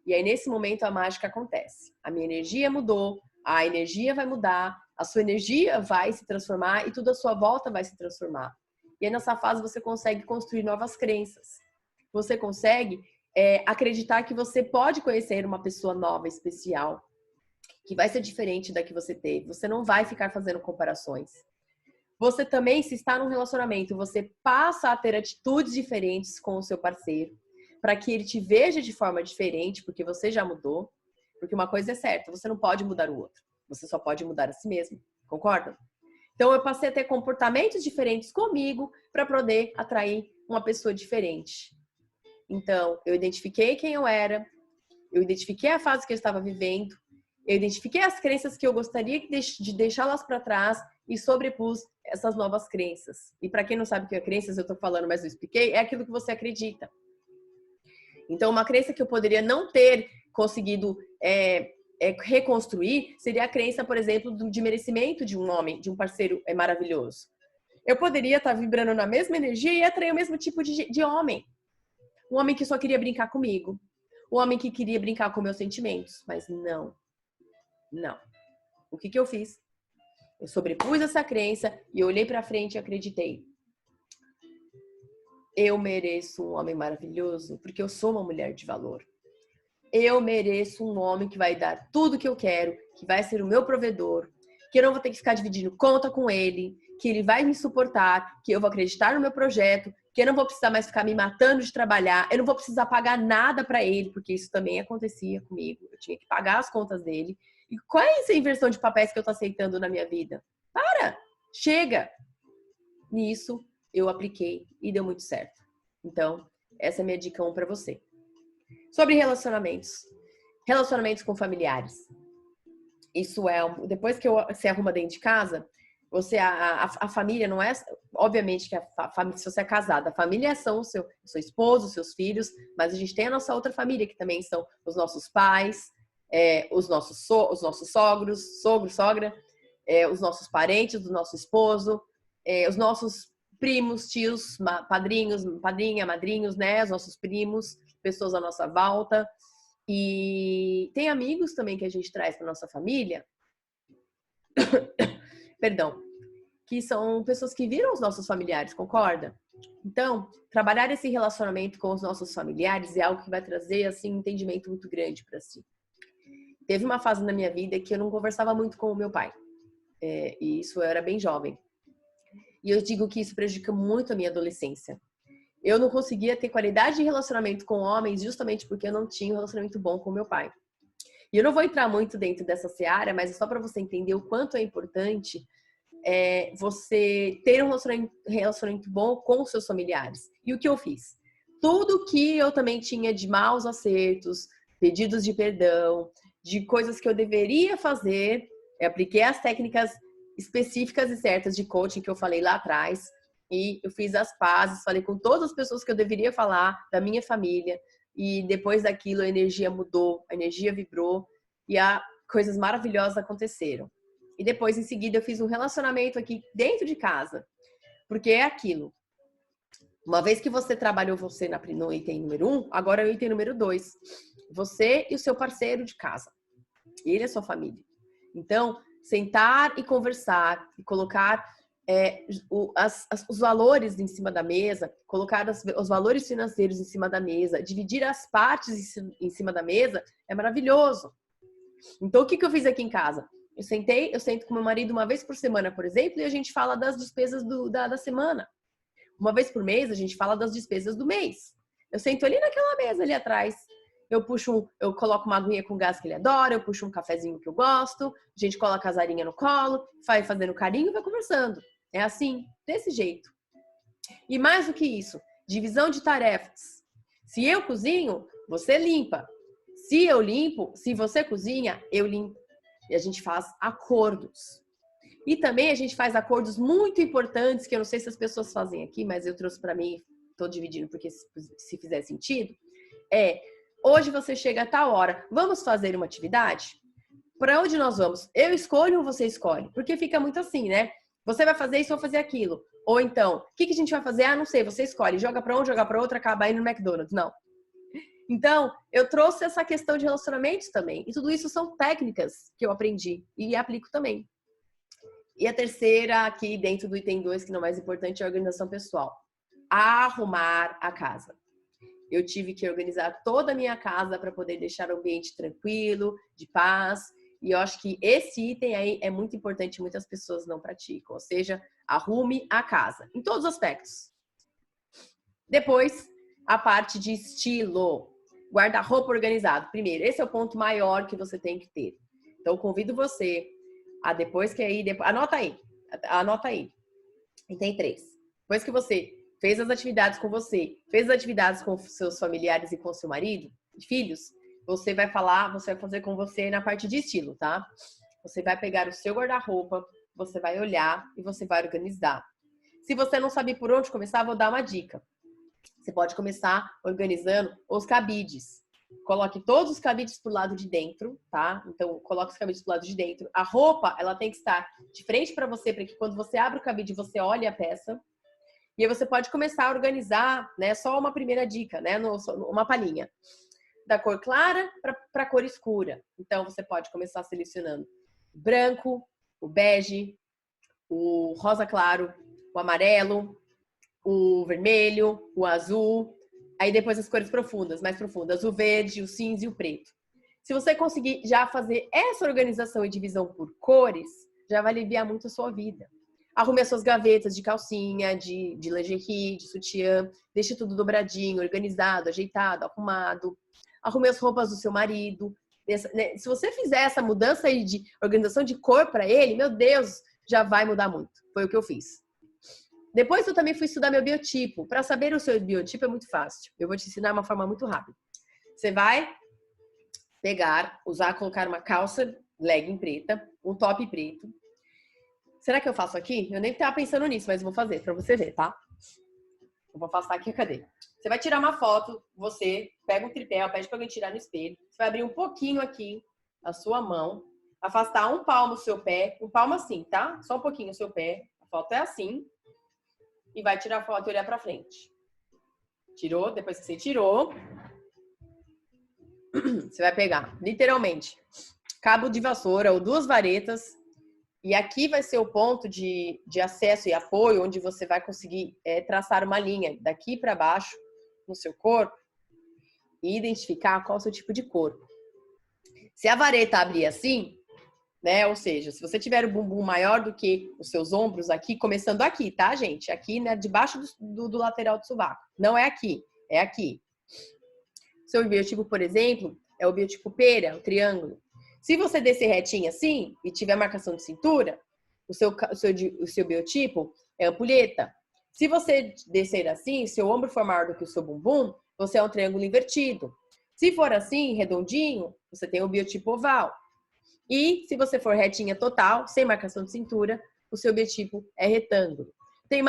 E aí, nesse momento, a mágica acontece. A minha energia mudou, a energia vai mudar, a sua energia vai se transformar e tudo à sua volta vai se transformar. E aí, nessa fase, você consegue construir novas crenças. Você consegue acreditar que você pode conhecer uma pessoa nova, especial, que vai ser diferente da que você teve. Você não vai ficar fazendo comparações. Você também, se está num relacionamento, você passa a ter atitudes diferentes com o seu parceiro, para que ele te veja de forma diferente, porque você já mudou. Porque uma coisa é certa, você não pode mudar o outro. Você só pode mudar a si mesmo. Concordam? Então, eu passei a ter comportamentos diferentes comigo para poder atrair uma pessoa diferente. Então, eu identifiquei quem eu era, eu identifiquei a fase que eu estava vivendo, eu identifiquei as crenças que eu gostaria de deixá-las para trás e sobrepus essas novas crenças. E para quem não sabe o que é crenças, eu estou falando, mas eu expliquei, é aquilo que você acredita. Então, uma crença que eu poderia não ter conseguido reconstruir seria a crença, por exemplo, de merecimento de um homem, de um parceiro maravilhoso. Eu poderia estar vibrando na mesma energia e atrair o mesmo tipo de homem. Um homem que só queria brincar comigo. Um homem que queria brincar com meus sentimentos. Mas não. Não. O que eu fiz? Eu sobrepus essa crença e eu olhei pra frente e acreditei. Eu mereço um homem maravilhoso porque eu sou uma mulher de valor. Eu mereço um homem que vai dar tudo que eu quero, que vai ser o meu provedor, que eu não vou ter que ficar dividindo conta com ele, que ele vai me suportar, que eu vou acreditar no meu projeto, que eu não vou precisar mais ficar me matando de trabalhar, eu não vou precisar pagar nada para ele, porque isso também acontecia comigo. Eu tinha que pagar as contas dele. E qual é essa inversão de papéis que eu tô aceitando na minha vida? Para! Chega! Nisso, eu apliquei e deu muito certo. Então, essa é a minha dica 1 para você. Sobre relacionamentos. Relacionamentos com familiares. Isso é, depois que você arruma dentro de casa, você, a família não é, obviamente que a família, se você é casada, a família são o seu esposo, os seus filhos, mas a gente tem a nossa outra família, que também são os nossos pais, os nossos sogros, sogro, sogra, os nossos parentes do nosso esposo, os nossos primos, tios, padrinhos, padrinha, madrinhos, né? Os nossos primos, pessoas à nossa volta. E tem amigos também que a gente traz para nossa família, perdão, que são pessoas que viram os nossos familiares, concorda? Então, trabalhar esse relacionamento com os nossos familiares é algo que vai trazer, assim, um entendimento muito grande para si. Teve uma fase na minha vida que eu não conversava muito com o meu pai. E isso eu era bem jovem. E eu digo que isso prejudica muito a minha adolescência. Eu não conseguia ter qualidade de relacionamento com homens justamente porque eu não tinha um relacionamento bom com meu pai. E eu não vou entrar muito dentro dessa seara, mas é só para você entender o quanto é importante você ter um relacionamento bom com os seus familiares. E o que eu fiz? Tudo que eu também tinha de maus acertos, pedidos de perdão, de coisas que eu deveria fazer, eu apliquei as técnicas específicas e certas de coaching que eu falei lá atrás, e eu fiz as pazes, falei com todas as pessoas que eu deveria falar, da minha família, e depois daquilo a energia mudou, a energia vibrou, e coisas maravilhosas aconteceram. E depois, em seguida, eu fiz um relacionamento aqui dentro de casa. Porque é aquilo. Uma vez que você trabalhou você no item número 1, agora é o item número 2. Você e o seu parceiro de casa. Ele é sua família. Então, sentar e conversar e colocar os valores em cima da mesa, colocar os valores financeiros em cima da mesa, dividir as partes em cima da mesa, é maravilhoso. Então, o que eu fiz aqui em casa? Eu sento com meu marido uma vez por semana, por exemplo, e a gente fala das despesas da semana. Uma vez por mês, a gente fala das despesas do mês. Eu sento ali naquela mesa ali atrás. Eu coloco uma aguinha com gás que ele adora, eu puxo um cafezinho que eu gosto, a gente coloca a casarinha no colo, vai fazendo carinho e vai conversando. É assim, desse jeito. E mais do que isso, divisão de tarefas. Se eu cozinho, você limpa. Se eu limpo, se você cozinha, eu limpo. E a gente faz acordos. E também a gente faz acordos muito importantes, que eu não sei se as pessoas fazem aqui, mas eu trouxe para mim, estou dividindo porque se fizer sentido, hoje você chega a tal hora, vamos fazer uma atividade? Para onde nós vamos? Eu escolho ou você escolhe? Porque fica muito assim, né? Você vai fazer isso ou fazer aquilo. Ou então, o que a gente vai fazer? Ah, não sei, você escolhe. Joga para um, joga para outro, acaba indo no McDonald's. Não. Então, eu trouxe essa questão de relacionamentos também. E tudo isso são técnicas que eu aprendi e aplico também. E a terceira, aqui dentro do item 2, que não é mais importante, é a organização pessoal. Arrumar a casa. Eu tive que organizar toda a minha casa para poder deixar o ambiente tranquilo, de paz. E eu acho que esse item aí é muito importante, muitas pessoas não praticam. Ou seja, arrume a casa, em todos os aspectos. Depois, a parte de estilo. Guarda-roupa organizado. Primeiro, esse é o ponto maior que você tem que ter. Então, eu convido você a depois que aí... Anota aí. E tem 3. Depois que você fez as atividades com você, fez as atividades com seus familiares e com seu marido e filhos, você vai fazer com você na parte de estilo, tá? Você vai pegar o seu guarda-roupa, você vai olhar e você vai organizar. Se você não sabe por onde começar, vou dar uma dica. Você pode começar organizando os cabides. Coloque todos os cabides pro lado de dentro, tá? Então, coloque os cabides pro lado de dentro. A roupa, ela tem que estar de frente para você, para que quando você abre o cabide, você olhe a peça. E aí você pode começar a organizar, né? Só uma primeira dica, né? Uma palhinha. Da cor clara para a cor escura. Então, você pode começar selecionando o branco, o bege, o rosa claro, o amarelo, o vermelho, o azul. Aí depois as cores profundas, mais profundas, o verde, o cinza e o preto. Se você conseguir já fazer essa organização e divisão por cores, já vai aliviar muito a sua vida. Arrume as suas gavetas de calcinha, de lingerie, de sutiã. Deixe tudo dobradinho, organizado, ajeitado, arrumado. Arrume as roupas do seu marido. Se você fizer essa mudança aí de organização de cor para ele, meu Deus, já vai mudar muito. Foi o que eu fiz. Depois eu também fui estudar meu biotipo. Para saber o seu biotipo é muito fácil. Eu vou te ensinar uma forma muito rápida. Você vai colocar uma calça legging preta, um top preto. Será que eu faço aqui? Eu nem estava pensando nisso, mas vou fazer para você ver, tá? Eu vou afastar aqui a cadeira. Você vai tirar uma foto, você pega um tripé, pede para alguém tirar no espelho. Você vai abrir um pouquinho aqui a sua mão, afastar um palmo do seu pé, um palmo assim, tá? Só um pouquinho o seu pé. A foto é assim. E vai tirar a foto e olhar para frente. Tirou? Depois que você tirou, você vai pegar, literalmente, cabo de vassoura ou 2 varetas. E aqui vai ser o ponto de acesso e apoio, onde você vai conseguir traçar uma linha daqui para baixo no seu corpo e identificar qual é o seu tipo de corpo. Se a vareta abrir assim, né? Ou seja, se você tiver o bumbum maior do que os seus ombros aqui, começando aqui, tá, gente? Aqui, né, debaixo do lateral do sovaco. Não é aqui, é aqui. Seu biotipo, por exemplo, é o biotipo pera, o triângulo. Se você descer retinho assim e tiver marcação de cintura, o seu biotipo é ampulheta. Se você descer assim, seu ombro for maior do que o seu bumbum, você é um triângulo invertido. Se for assim, redondinho, você tem o biotipo oval. E se você for retinha total, sem marcação de cintura, o seu biotipo é retângulo. Tem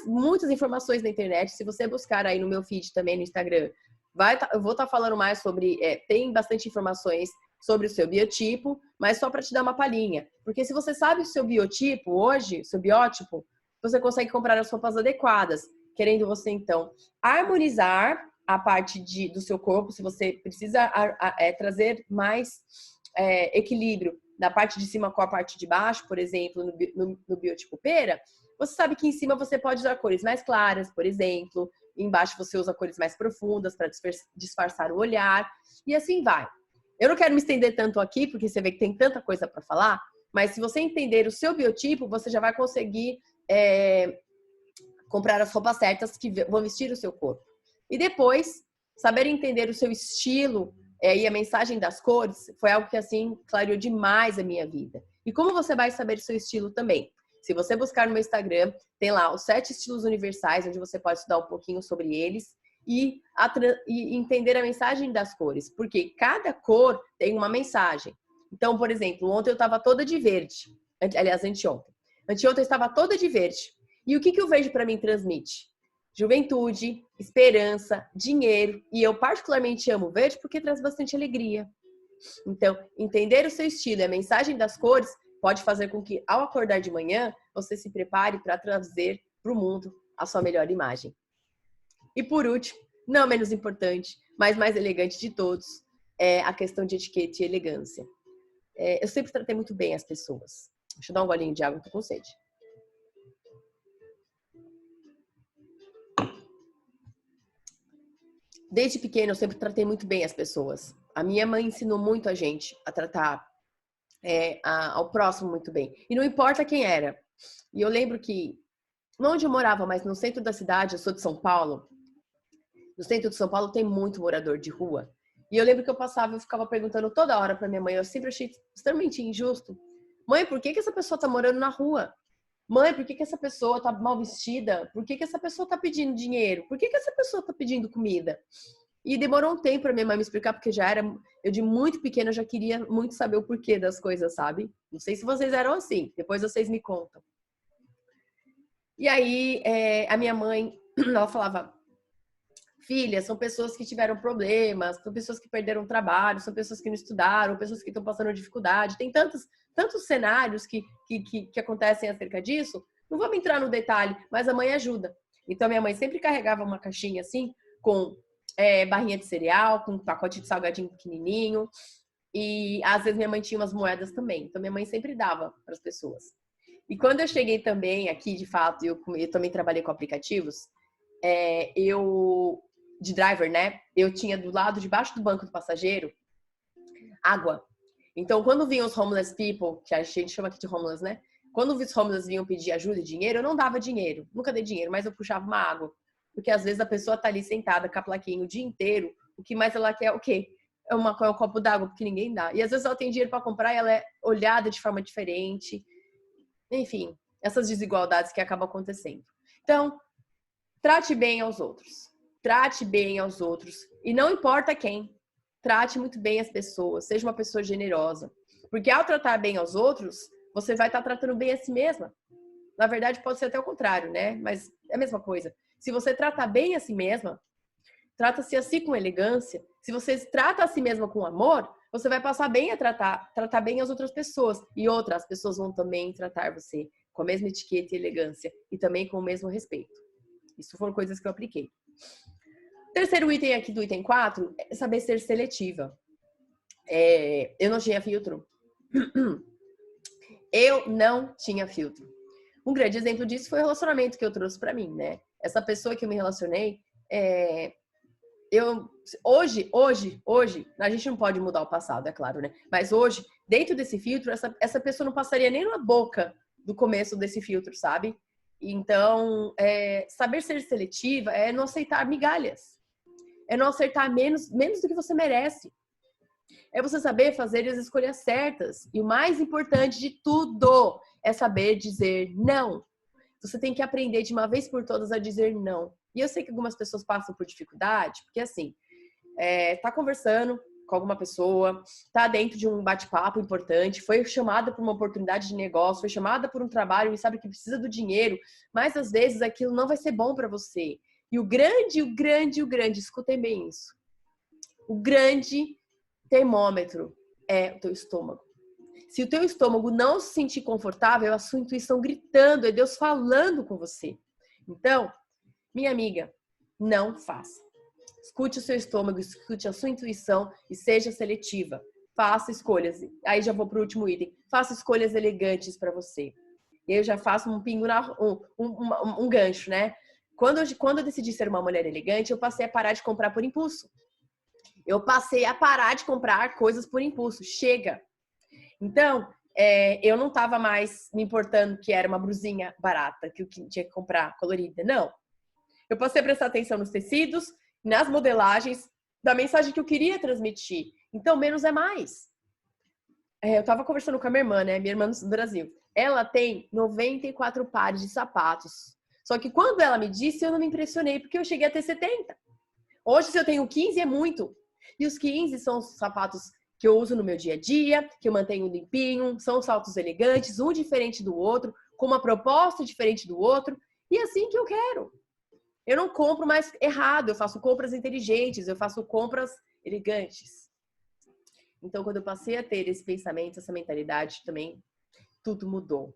muitas informações na internet, se você buscar aí no meu feed também no Instagram, eu vou estar falando mais sobre, tem bastante informações sobre o seu biotipo, mas só para te dar uma palhinha. Porque se você sabe o seu biotipo hoje, seu biótipo, você consegue comprar as roupas adequadas, querendo você, então, harmonizar a parte do seu corpo, se você precisa trazer mais equilíbrio da parte de cima com a parte de baixo, por exemplo, no biotipo pera, você sabe que em cima você pode usar cores mais claras, por exemplo, embaixo você usa cores mais profundas para disfarçar o olhar, e assim vai. Eu não quero me estender tanto aqui, porque você vê que tem tanta coisa para falar, mas se você entender o seu biotipo, você já vai conseguir comprar as roupas certas que vão vestir o seu corpo. E depois, saber entender o seu estilo e a mensagem das cores foi algo que, assim, clareou demais a minha vida. E como você vai saber o seu estilo também? Se você buscar no meu Instagram, tem lá os 7 estilos universais, onde você pode estudar um pouquinho sobre eles. e entender a mensagem das cores, porque cada cor tem uma mensagem. Então, por exemplo, ontem eu estava toda de verde. Aliás, anteontem. Anteontem eu estava toda de verde. E o que o verde para mim transmite? Juventude, esperança, dinheiro. E eu particularmente amo o verde porque traz bastante alegria. Então, entender o seu estilo e a mensagem das cores pode fazer com que, ao acordar de manhã, você se prepare para trazer para o mundo a sua melhor imagem. E por último, não menos importante, mas mais elegante de todos, é a questão de etiqueta e elegância. Eu sempre tratei muito bem as pessoas. Deixa eu dar um golinho de água, tô com sede. Desde pequena, eu sempre tratei muito bem as pessoas. A minha mãe ensinou muito a gente a tratar ao próximo muito bem. E não importa quem era. E eu lembro que, não onde eu morava, mas no centro da cidade, eu sou de São Paulo. No centro de São Paulo tem muito morador de rua. E eu lembro que eu ficava perguntando toda hora para minha mãe, eu sempre achei extremamente injusto. Mãe, por que essa pessoa tá morando na rua? Mãe, por que essa pessoa tá mal vestida? Por que essa pessoa tá pedindo dinheiro? Por que essa pessoa tá pedindo comida? E demorou um tempo para minha mãe me explicar, porque eu de muito pequena já queria muito saber o porquê das coisas, sabe? Não sei se vocês eram assim, depois vocês me contam. E aí, a minha mãe, ela falava, filha, são pessoas que tiveram problemas, são pessoas que perderam trabalho, são pessoas que não estudaram, pessoas que estão passando dificuldade. Tem tantos cenários que acontecem acerca disso. Não vamos entrar no detalhe, mas a mãe ajuda. Então, minha mãe sempre carregava uma caixinha assim, com barrinha de cereal, com um pacote de salgadinho pequenininho. E, às vezes, minha mãe tinha umas moedas também. Então, minha mãe sempre dava para as pessoas. E quando eu cheguei também aqui, de fato, eu também trabalhei com aplicativos, de driver, né? Eu tinha do lado, debaixo do banco do passageiro, água. Então, quando vinham os homeless people, que a gente chama aqui de homeless, né? Quando os homeless vinham pedir ajuda e dinheiro, eu não dava dinheiro. Nunca dei dinheiro, mas eu puxava uma água. Porque às vezes a pessoa tá ali sentada com a plaquinha o dia inteiro, o que mais ela quer é o quê? É um copo d'água, porque ninguém dá. E às vezes ela tem dinheiro para comprar e ela é olhada de forma diferente. Enfim, essas desigualdades que acabam acontecendo. Então, trate bem aos outros. Trate bem aos outros. E não importa quem. Trate muito bem as pessoas. Seja uma pessoa generosa. Porque ao tratar bem aos outros, você vai estar tratando bem a si mesma. Na verdade, pode ser até o contrário, né? Mas é a mesma coisa. Se você trata bem a si mesma, trata-se assim com elegância. Se você trata a si mesma com amor, você vai passar bem a tratar bem as outras pessoas. E outras pessoas vão também tratar você com a mesma etiqueta e elegância. E também com o mesmo respeito. Isso foram coisas que eu apliquei. O terceiro item aqui do item 4 é saber ser seletiva. Eu não tinha filtro. Eu não tinha filtro. Um grande exemplo disso foi o relacionamento que eu trouxe pra mim, né? Essa pessoa que eu me relacionei, hoje, a gente não pode mudar o passado, é claro, né? Mas hoje, dentro desse filtro, essa pessoa não passaria nem na boca do começo desse filtro, sabe? Então, saber ser seletiva é não aceitar migalhas. É não aceitar menos do que você merece. É você saber fazer as escolhas certas. E o mais importante de tudo é saber dizer não. Você tem que aprender de uma vez por todas a dizer não. E eu sei que algumas pessoas passam por dificuldade, porque assim, tá conversando com alguma pessoa, tá dentro de um bate-papo importante, foi chamada por uma oportunidade de negócio, foi chamada por um trabalho e sabe que precisa do dinheiro, mas às vezes aquilo não vai ser bom para você. E o grande, escutem bem isso. O grande termômetro é o teu estômago. Se o teu estômago não se sentir confortável, é a sua intuição gritando, é Deus falando com você. Então, minha amiga, não faça. Escute o seu estômago, escute a sua intuição e seja seletiva. Faça escolhas. Aí já vou para o último item. Faça escolhas elegantes para você. E aí eu já faço um pingo, um gancho, né? Quando eu decidi ser uma mulher elegante, eu passei a parar de comprar por impulso. Eu passei a parar de comprar coisas por impulso. Chega! Então, eu não estava mais me importando que era uma blusinha barata, que eu tinha que comprar colorida. Não. Eu passei a prestar atenção nos tecidos, nas modelagens, da mensagem que eu queria transmitir. Então, menos é mais. Eu estava conversando com a minha irmã, né? Minha irmã do Brasil. Ela tem 94 pares de sapatos. Só que quando ela me disse, eu não me impressionei, porque eu cheguei a ter 70. Hoje, se eu tenho 15, é muito. E os 15 são os sapatos que eu uso no meu dia a dia, que eu mantenho limpinho, são saltos elegantes, um diferente do outro, com uma proposta diferente do outro, e é assim que eu quero. Eu não compro mais errado, eu faço compras inteligentes, eu faço compras elegantes. Então, quando eu passei a ter esse pensamento, essa mentalidade também, tudo mudou.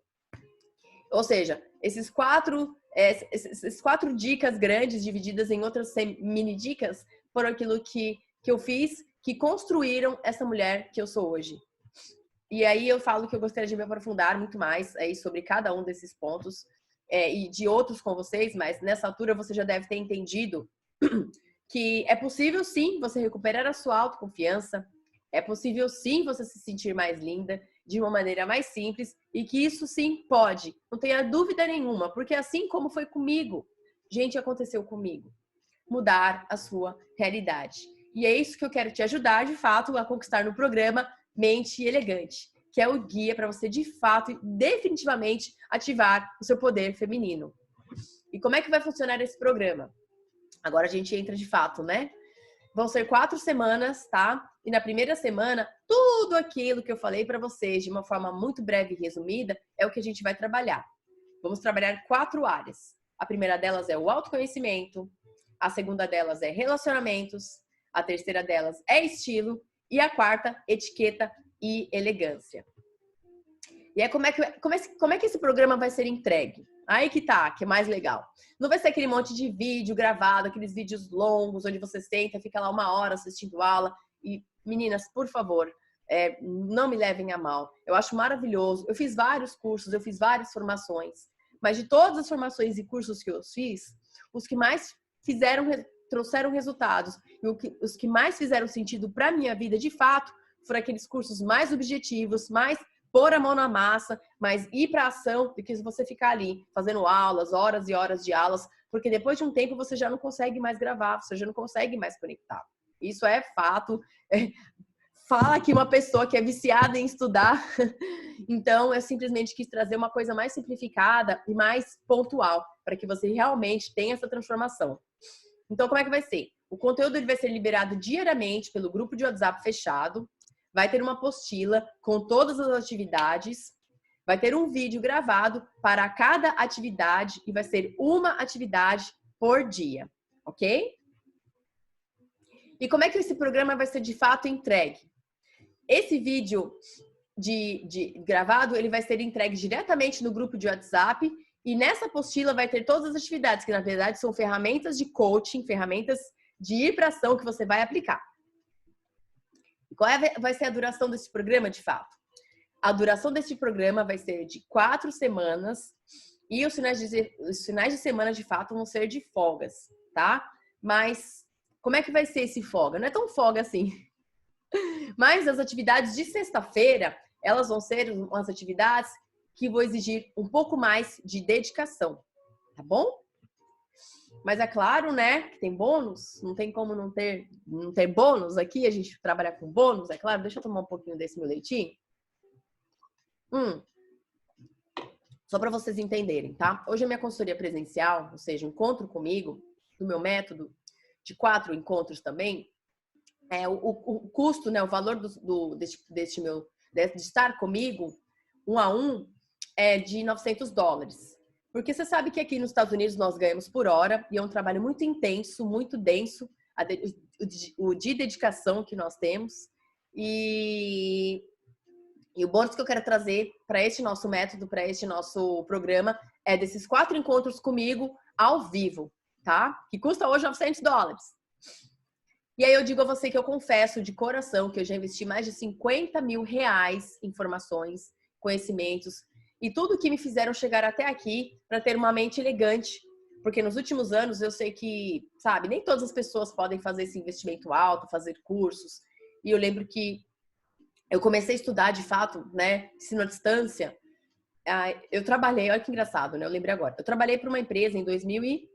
Ou seja, essas quatro dicas grandes, divididas em outras mini dicas, foram aquilo que eu fiz, que construíram essa mulher que eu sou hoje. E aí eu falo que eu gostaria de me aprofundar muito mais aí sobre cada um desses pontos e de outros com vocês, mas nessa altura você já deve ter entendido que é possível sim você recuperar a sua autoconfiança, é possível sim você se sentir mais linda de uma maneira mais simples e que isso sim pode, não tenha dúvida nenhuma, porque assim como foi comigo, gente, aconteceu comigo, mudar a sua realidade. E é isso que eu quero te ajudar, de fato, a conquistar no programa Mente Elegante, que é o guia para você, de fato e definitivamente ativar o seu poder feminino. E como é que vai funcionar esse programa? Agora a gente entra de fato, né? Vão ser 4 semanas, tá? E na primeira semana, tudo aquilo que eu falei para vocês de uma forma muito breve e resumida é o que a gente vai trabalhar. Vamos trabalhar 4 áreas. A primeira delas é o autoconhecimento, a segunda delas é relacionamentos, a terceira delas é estilo e a quarta, etiqueta e elegância. E aí, como é que esse programa vai ser entregue? Aí que tá, que é mais legal. Não vai ser aquele monte de vídeo gravado, aqueles vídeos longos, onde você senta, fica lá 1 hora assistindo aula. E, meninas, por favor, não me levem a mal. Eu acho maravilhoso. Eu fiz vários cursos, eu fiz várias formações. Mas de todas as formações e cursos que eu fiz, os que mais trouxeram resultados e os que mais fizeram sentido para minha vida, de fato, foram aqueles cursos mais objetivos, mais pôr a mão na massa, mas ir para a ação do que você ficar ali fazendo aulas, horas e horas de aulas, porque depois de um tempo você já não consegue mais gravar, você já não consegue mais conectar. Isso é fato. Fala aqui uma pessoa que é viciada em estudar. Então, eu simplesmente quis trazer uma coisa mais simplificada e mais pontual, para que você realmente tenha essa transformação. Então, como é que vai ser? O conteúdo ele vai ser liberado diariamente pelo grupo de WhatsApp fechado. Vai ter uma apostila com todas as atividades. Vai ter um vídeo gravado para cada atividade e vai ser uma atividade por dia, ok? E como é que esse programa vai ser de fato entregue? Esse vídeo gravado, ele vai ser entregue diretamente no grupo de WhatsApp e nessa apostila vai ter todas as atividades, que na verdade são ferramentas de coaching, ferramentas de ir para ação que você vai aplicar. Qual vai ser a duração desse programa, de fato? A duração desse programa vai ser de 4 semanas e os finais de semana, de fato, vão ser de folgas, tá? Mas como é que vai ser esse folga? Não é tão folga assim. Mas as atividades de sexta-feira, elas vão ser umas atividades que vão exigir um pouco mais de dedicação, tá bom? Mas é claro, né, que tem bônus, não tem como não ter bônus aqui, a gente trabalha com bônus, é claro. Deixa eu tomar um pouquinho desse meu leitinho. Só para vocês entenderem, tá? Hoje a minha consultoria presencial, ou seja, encontro comigo, do meu método, de 4 encontros também, o custo, né, o valor de estar comigo, 1 a 1, é de $900. Porque você sabe que aqui nos Estados Unidos nós ganhamos por hora e é um trabalho muito intenso, muito denso, o de dedicação que nós temos. E o bônus que eu quero trazer para este nosso método, para este nosso programa, é desses 4 encontros comigo ao vivo, tá? Que custa hoje $900. E aí eu digo a você que eu confesso de coração que eu já investi mais de R$50 mil em informações, conhecimentos e tudo que me fizeram chegar até aqui para ter uma mente elegante. Porque nos últimos anos eu sei que, sabe, nem todas as pessoas podem fazer esse investimento alto, fazer cursos. E eu lembro que eu comecei a estudar de fato, né, ensino à distância. Eu trabalhei, olha que engraçado, né? Eu lembrei agora. Eu trabalhei para uma empresa em 2013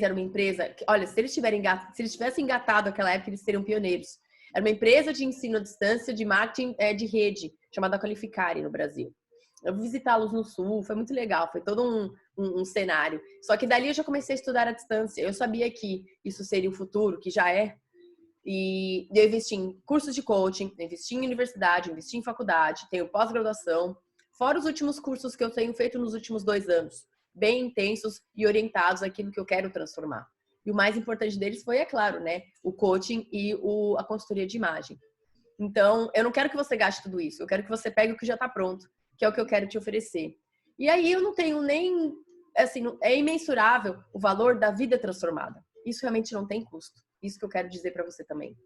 era uma empresa que, olha, se eles tivessem engatado aquela época, eles seriam pioneiros. Era uma empresa de ensino à distância de marketing de rede, chamada Qualificare no Brasil. Eu vou visitá-los no Sul, foi muito legal, foi todo um cenário. Só que dali eu já comecei a estudar à distância. Eu sabia que isso seria o futuro, que já é. E eu investi em cursos de coaching, investi em universidade, investi em faculdade, tenho pós-graduação, fora os últimos cursos que eu tenho feito nos últimos 2 anos, bem intensos e orientados àquilo que eu quero transformar. E o mais importante deles foi, é claro, né, o coaching e a consultoria de imagem. Então, eu não quero que você gaste tudo isso, eu quero que você pegue o que já está pronto, que é o que eu quero te oferecer. E aí eu não tenho nem, assim, é imensurável o valor da vida transformada. Isso realmente não tem custo. Isso que eu quero dizer para você também.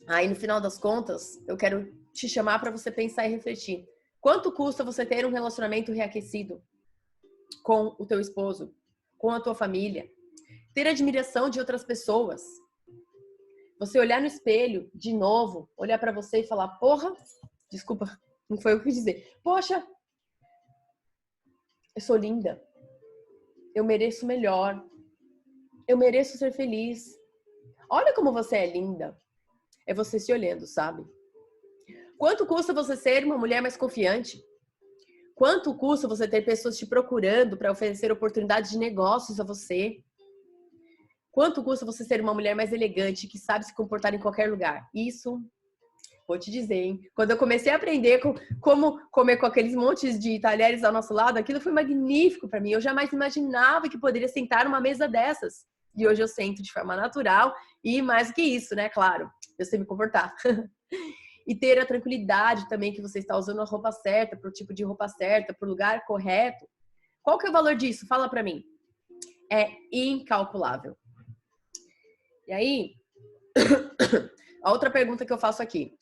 Aí, no final das contas, eu quero te chamar para você pensar e refletir. Quanto custa você ter um relacionamento reaquecido com o teu esposo, com a tua família? Ter admiração de outras pessoas? Você olhar no espelho, de novo, olhar para você e falar, porra, desculpa, não foi o que eu quis dizer. Poxa, eu sou linda. Eu mereço melhor. Eu mereço ser feliz. Olha como você é linda. É você se olhando, sabe? Quanto custa você ser uma mulher mais confiante? Quanto custa você ter pessoas te procurando para oferecer oportunidades de negócios a você? Quanto custa você ser uma mulher mais elegante, que sabe se comportar em qualquer lugar? Isso, vou te dizer, hein? Quando eu comecei a aprender como comer com aqueles montes de talheres ao nosso lado, aquilo foi magnífico para mim. Eu jamais imaginava que poderia sentar numa mesa dessas. E hoje eu sento de forma natural e mais do que isso, né? Claro, eu sei me comportar. E ter a tranquilidade também que você está usando a roupa certa, para o tipo de roupa certa, para o lugar correto. Qual que é o valor disso? Fala para mim. É incalculável. E aí, a outra pergunta que eu faço aqui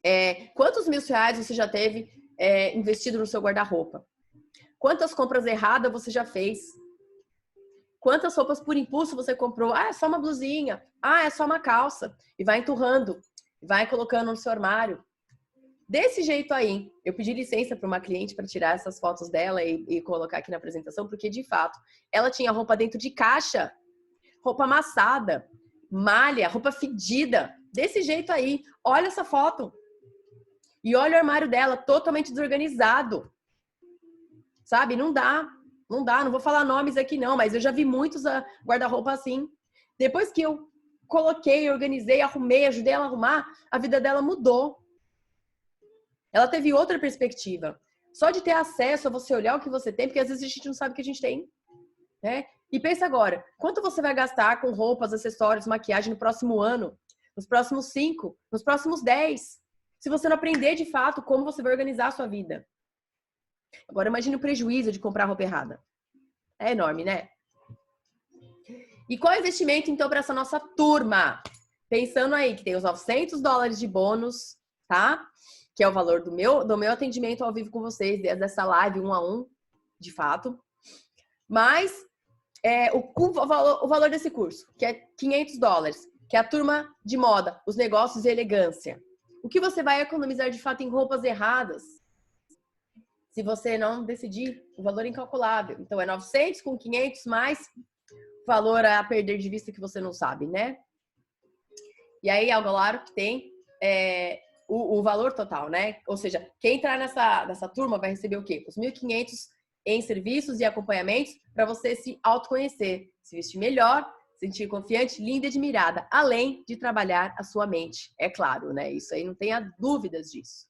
é: quantos R$1.000 você já teve investido no seu guarda-roupa? Quantas compras erradas você já fez? Quantas roupas por impulso você comprou? Ah, é só uma blusinha. Ah, é só uma calça. E vai enturrando, vai colocando no seu armário. Desse jeito aí, eu pedi licença para uma cliente para tirar essas fotos dela e colocar aqui na apresentação, porque de fato, ela tinha roupa dentro de caixa, roupa amassada, malha, roupa fedida. Desse jeito aí, olha essa foto. E olha o armário dela, totalmente desorganizado. Sabe? Não dá. Não dá, não vou falar nomes aqui não, mas eu já vi muitos guarda-roupa assim. Depois que eu coloquei, organizei, arrumei, ajudei ela a arrumar, a vida dela mudou. Ela teve outra perspectiva. Só de ter acesso a você olhar o que você tem, porque às vezes a gente não sabe o que a gente tem, né? E pensa agora, quanto você vai gastar com roupas, acessórios, maquiagem no próximo ano, nos próximos 5, nos próximos 10, se você não aprender de fato como você vai organizar a sua vida. Agora imagine o prejuízo de comprar roupa errada. É enorme, né? E qual é o investimento, então, para essa nossa turma? Pensando aí que tem os $900 de bônus, tá? Que é o valor do meu atendimento ao vivo com vocês, dessa live 1 a 1, de fato. Mas o valor desse curso, que é $500, que é a turma de moda, os negócios e elegância. O que você vai economizar de fato em roupas erradas? Se você não decidir, o valor é incalculável. Então, é 900 com 500 mais valor a perder de vista que você não sabe, né? E aí, é claro que tem o valor total, né? Ou seja, quem entrar nessa turma vai receber o quê? Os 1.500 em serviços e acompanhamentos para você se autoconhecer, se vestir melhor, se sentir confiante, linda e admirada, além de trabalhar a sua mente. É claro, né? Isso aí não tenha dúvidas disso.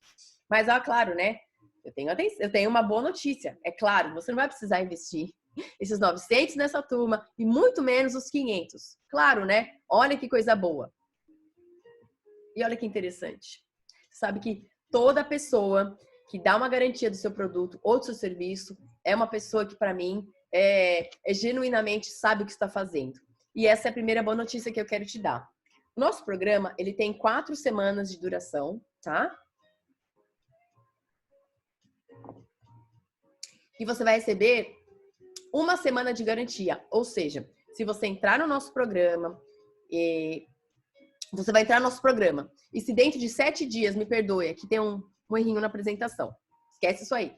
Mas, claro, né? Eu tenho uma boa notícia. É claro, você não vai precisar investir esses 900 nessa turma e muito menos os 500. Claro, né? Olha que coisa boa. E olha que interessante. Sabe que toda pessoa que dá uma garantia do seu produto ou do seu serviço é uma pessoa que, para mim, genuinamente sabe o que está fazendo. E essa é a primeira boa notícia que eu quero te dar. O nosso programa, ele tem 4 semanas de duração, tá? E você vai receber 1 semana de garantia. Ou seja, se você entrar no nosso programa, você vai entrar no nosso programa. E se dentro de 7 dias, me perdoe, aqui tem um errinho na apresentação. Esquece isso aí.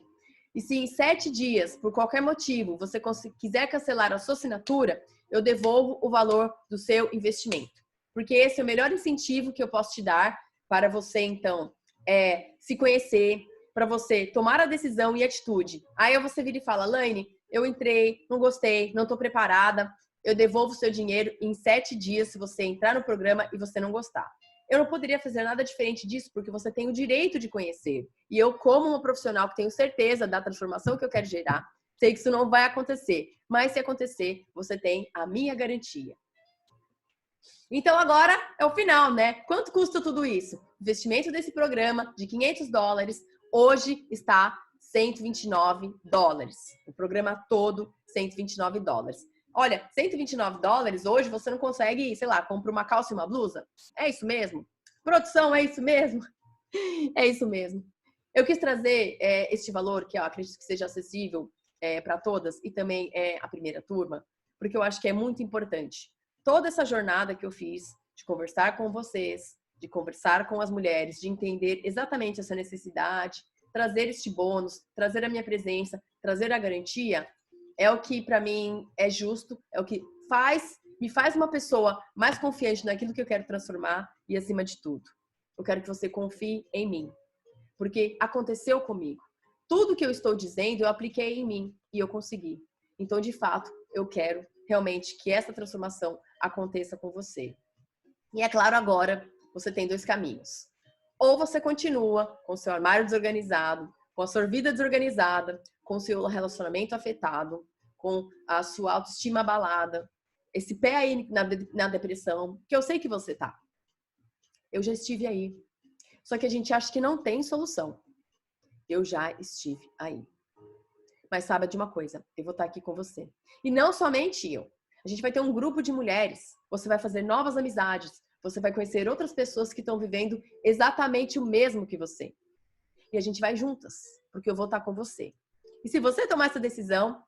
E se em 7 dias, por qualquer motivo, você quiser cancelar a sua assinatura, eu devolvo o valor do seu investimento. Porque esse é o melhor incentivo que eu posso te dar para você, então, se conhecer, para você tomar a decisão e atitude. Aí você vira e fala, Laine, eu entrei, não gostei, não tô preparada, eu devolvo o seu dinheiro em 7 dias se você entrar no programa e você não gostar. Eu não poderia fazer nada diferente disso, porque você tem o direito de conhecer. E eu, como uma profissional que tenho certeza da transformação que eu quero gerar, sei que isso não vai acontecer. Mas se acontecer, você tem a minha garantia. Então agora é o final, né? Quanto custa tudo isso? O investimento desse programa de $500, hoje está $129. O programa todo, $129. Olha, $129, hoje você não consegue, sei lá, compra uma calça e uma blusa? É isso mesmo? Produção, é isso mesmo? É isso mesmo. Eu quis trazer este valor, que eu acredito que seja acessível para todas, e também a primeira turma, porque eu acho que é muito importante. Toda essa jornada que eu fiz, de conversar com vocês, de conversar com as mulheres, de entender exatamente essa necessidade, trazer este bônus, trazer a minha presença, trazer a garantia, é o que para mim é justo, é o que me faz uma pessoa mais confiante naquilo que eu quero transformar e acima de tudo, eu quero que você confie em mim, porque aconteceu comigo. Tudo que eu estou dizendo eu apliquei em mim e eu consegui. Então, de fato, eu quero realmente que essa transformação aconteça com você. E é claro, agora você tem 2 caminhos. Ou você continua com o seu armário desorganizado, com a sua vida desorganizada, com o seu relacionamento afetado, com a sua autoestima abalada, esse pé aí na depressão, que eu sei que você tá. Eu já estive aí. Só que a gente acha que não tem solução. Eu já estive aí. Mas saiba de uma coisa, eu vou estar aqui com você. E não somente eu. A gente vai ter um grupo de mulheres. Você vai fazer novas amizades. Você vai conhecer outras pessoas que estão vivendo exatamente o mesmo que você. E a gente vai juntas, porque eu vou estar com você. E se você tomar essa decisão,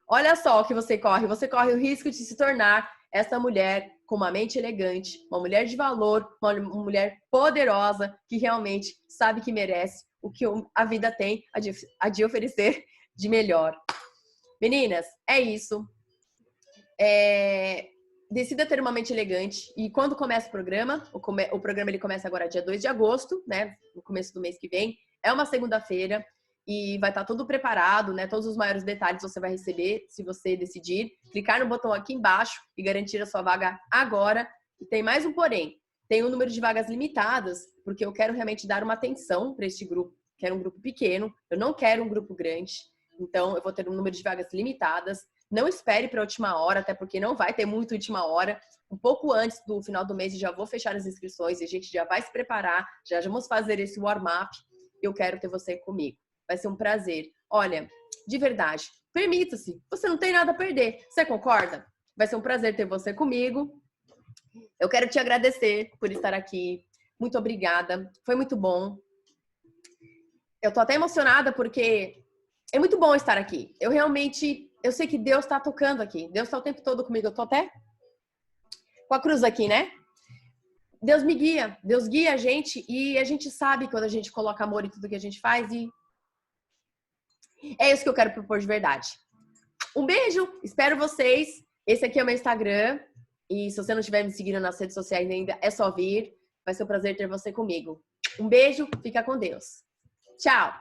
olha só o que você corre. Você corre o risco de se tornar essa mulher com uma mente elegante, uma mulher de valor, uma mulher poderosa, que realmente sabe que merece o que a vida tem a de oferecer de melhor. Meninas, é isso. Decida ter uma mente elegante. E quando começa o programa, o programa ele começa agora dia 2 de agosto, né? No começo do mês que vem. É uma segunda-feira e vai estar tudo preparado, né? Todos os maiores detalhes você vai receber se você decidir. Clicar no botão aqui embaixo e garantir a sua vaga agora. E tem mais um porém. Tem um número de vagas limitadas, porque eu quero realmente dar uma atenção para este grupo. Quero um grupo pequeno, eu não quero um grupo grande. Então, eu vou ter um número de vagas limitadas. Não espere para a última hora, até porque não vai ter muito última hora. Um pouco antes do final do mês, já vou fechar as inscrições e a gente já vai se preparar. Já vamos fazer esse warm-up. Eu quero ter você comigo. Vai ser um prazer. Olha, de verdade, permita-se. Você não tem nada a perder. Você concorda? Vai ser um prazer ter você comigo. Eu quero te agradecer por estar aqui. Muito obrigada. Foi muito bom. Eu tô até emocionada porque é muito bom estar aqui. Eu sei que Deus tá tocando aqui. Deus tá o tempo todo comigo. Eu tô até com a cruz aqui, né? Deus me guia. Deus guia a gente e a gente sabe quando a gente coloca amor em tudo que a gente faz e é isso que eu quero propor de verdade. Um beijo. Espero vocês. Esse aqui é o meu Instagram. E se você não estiver me seguindo nas redes sociais ainda, é só vir. Vai ser um prazer ter você comigo. Um beijo. Fica com Deus. Tchau.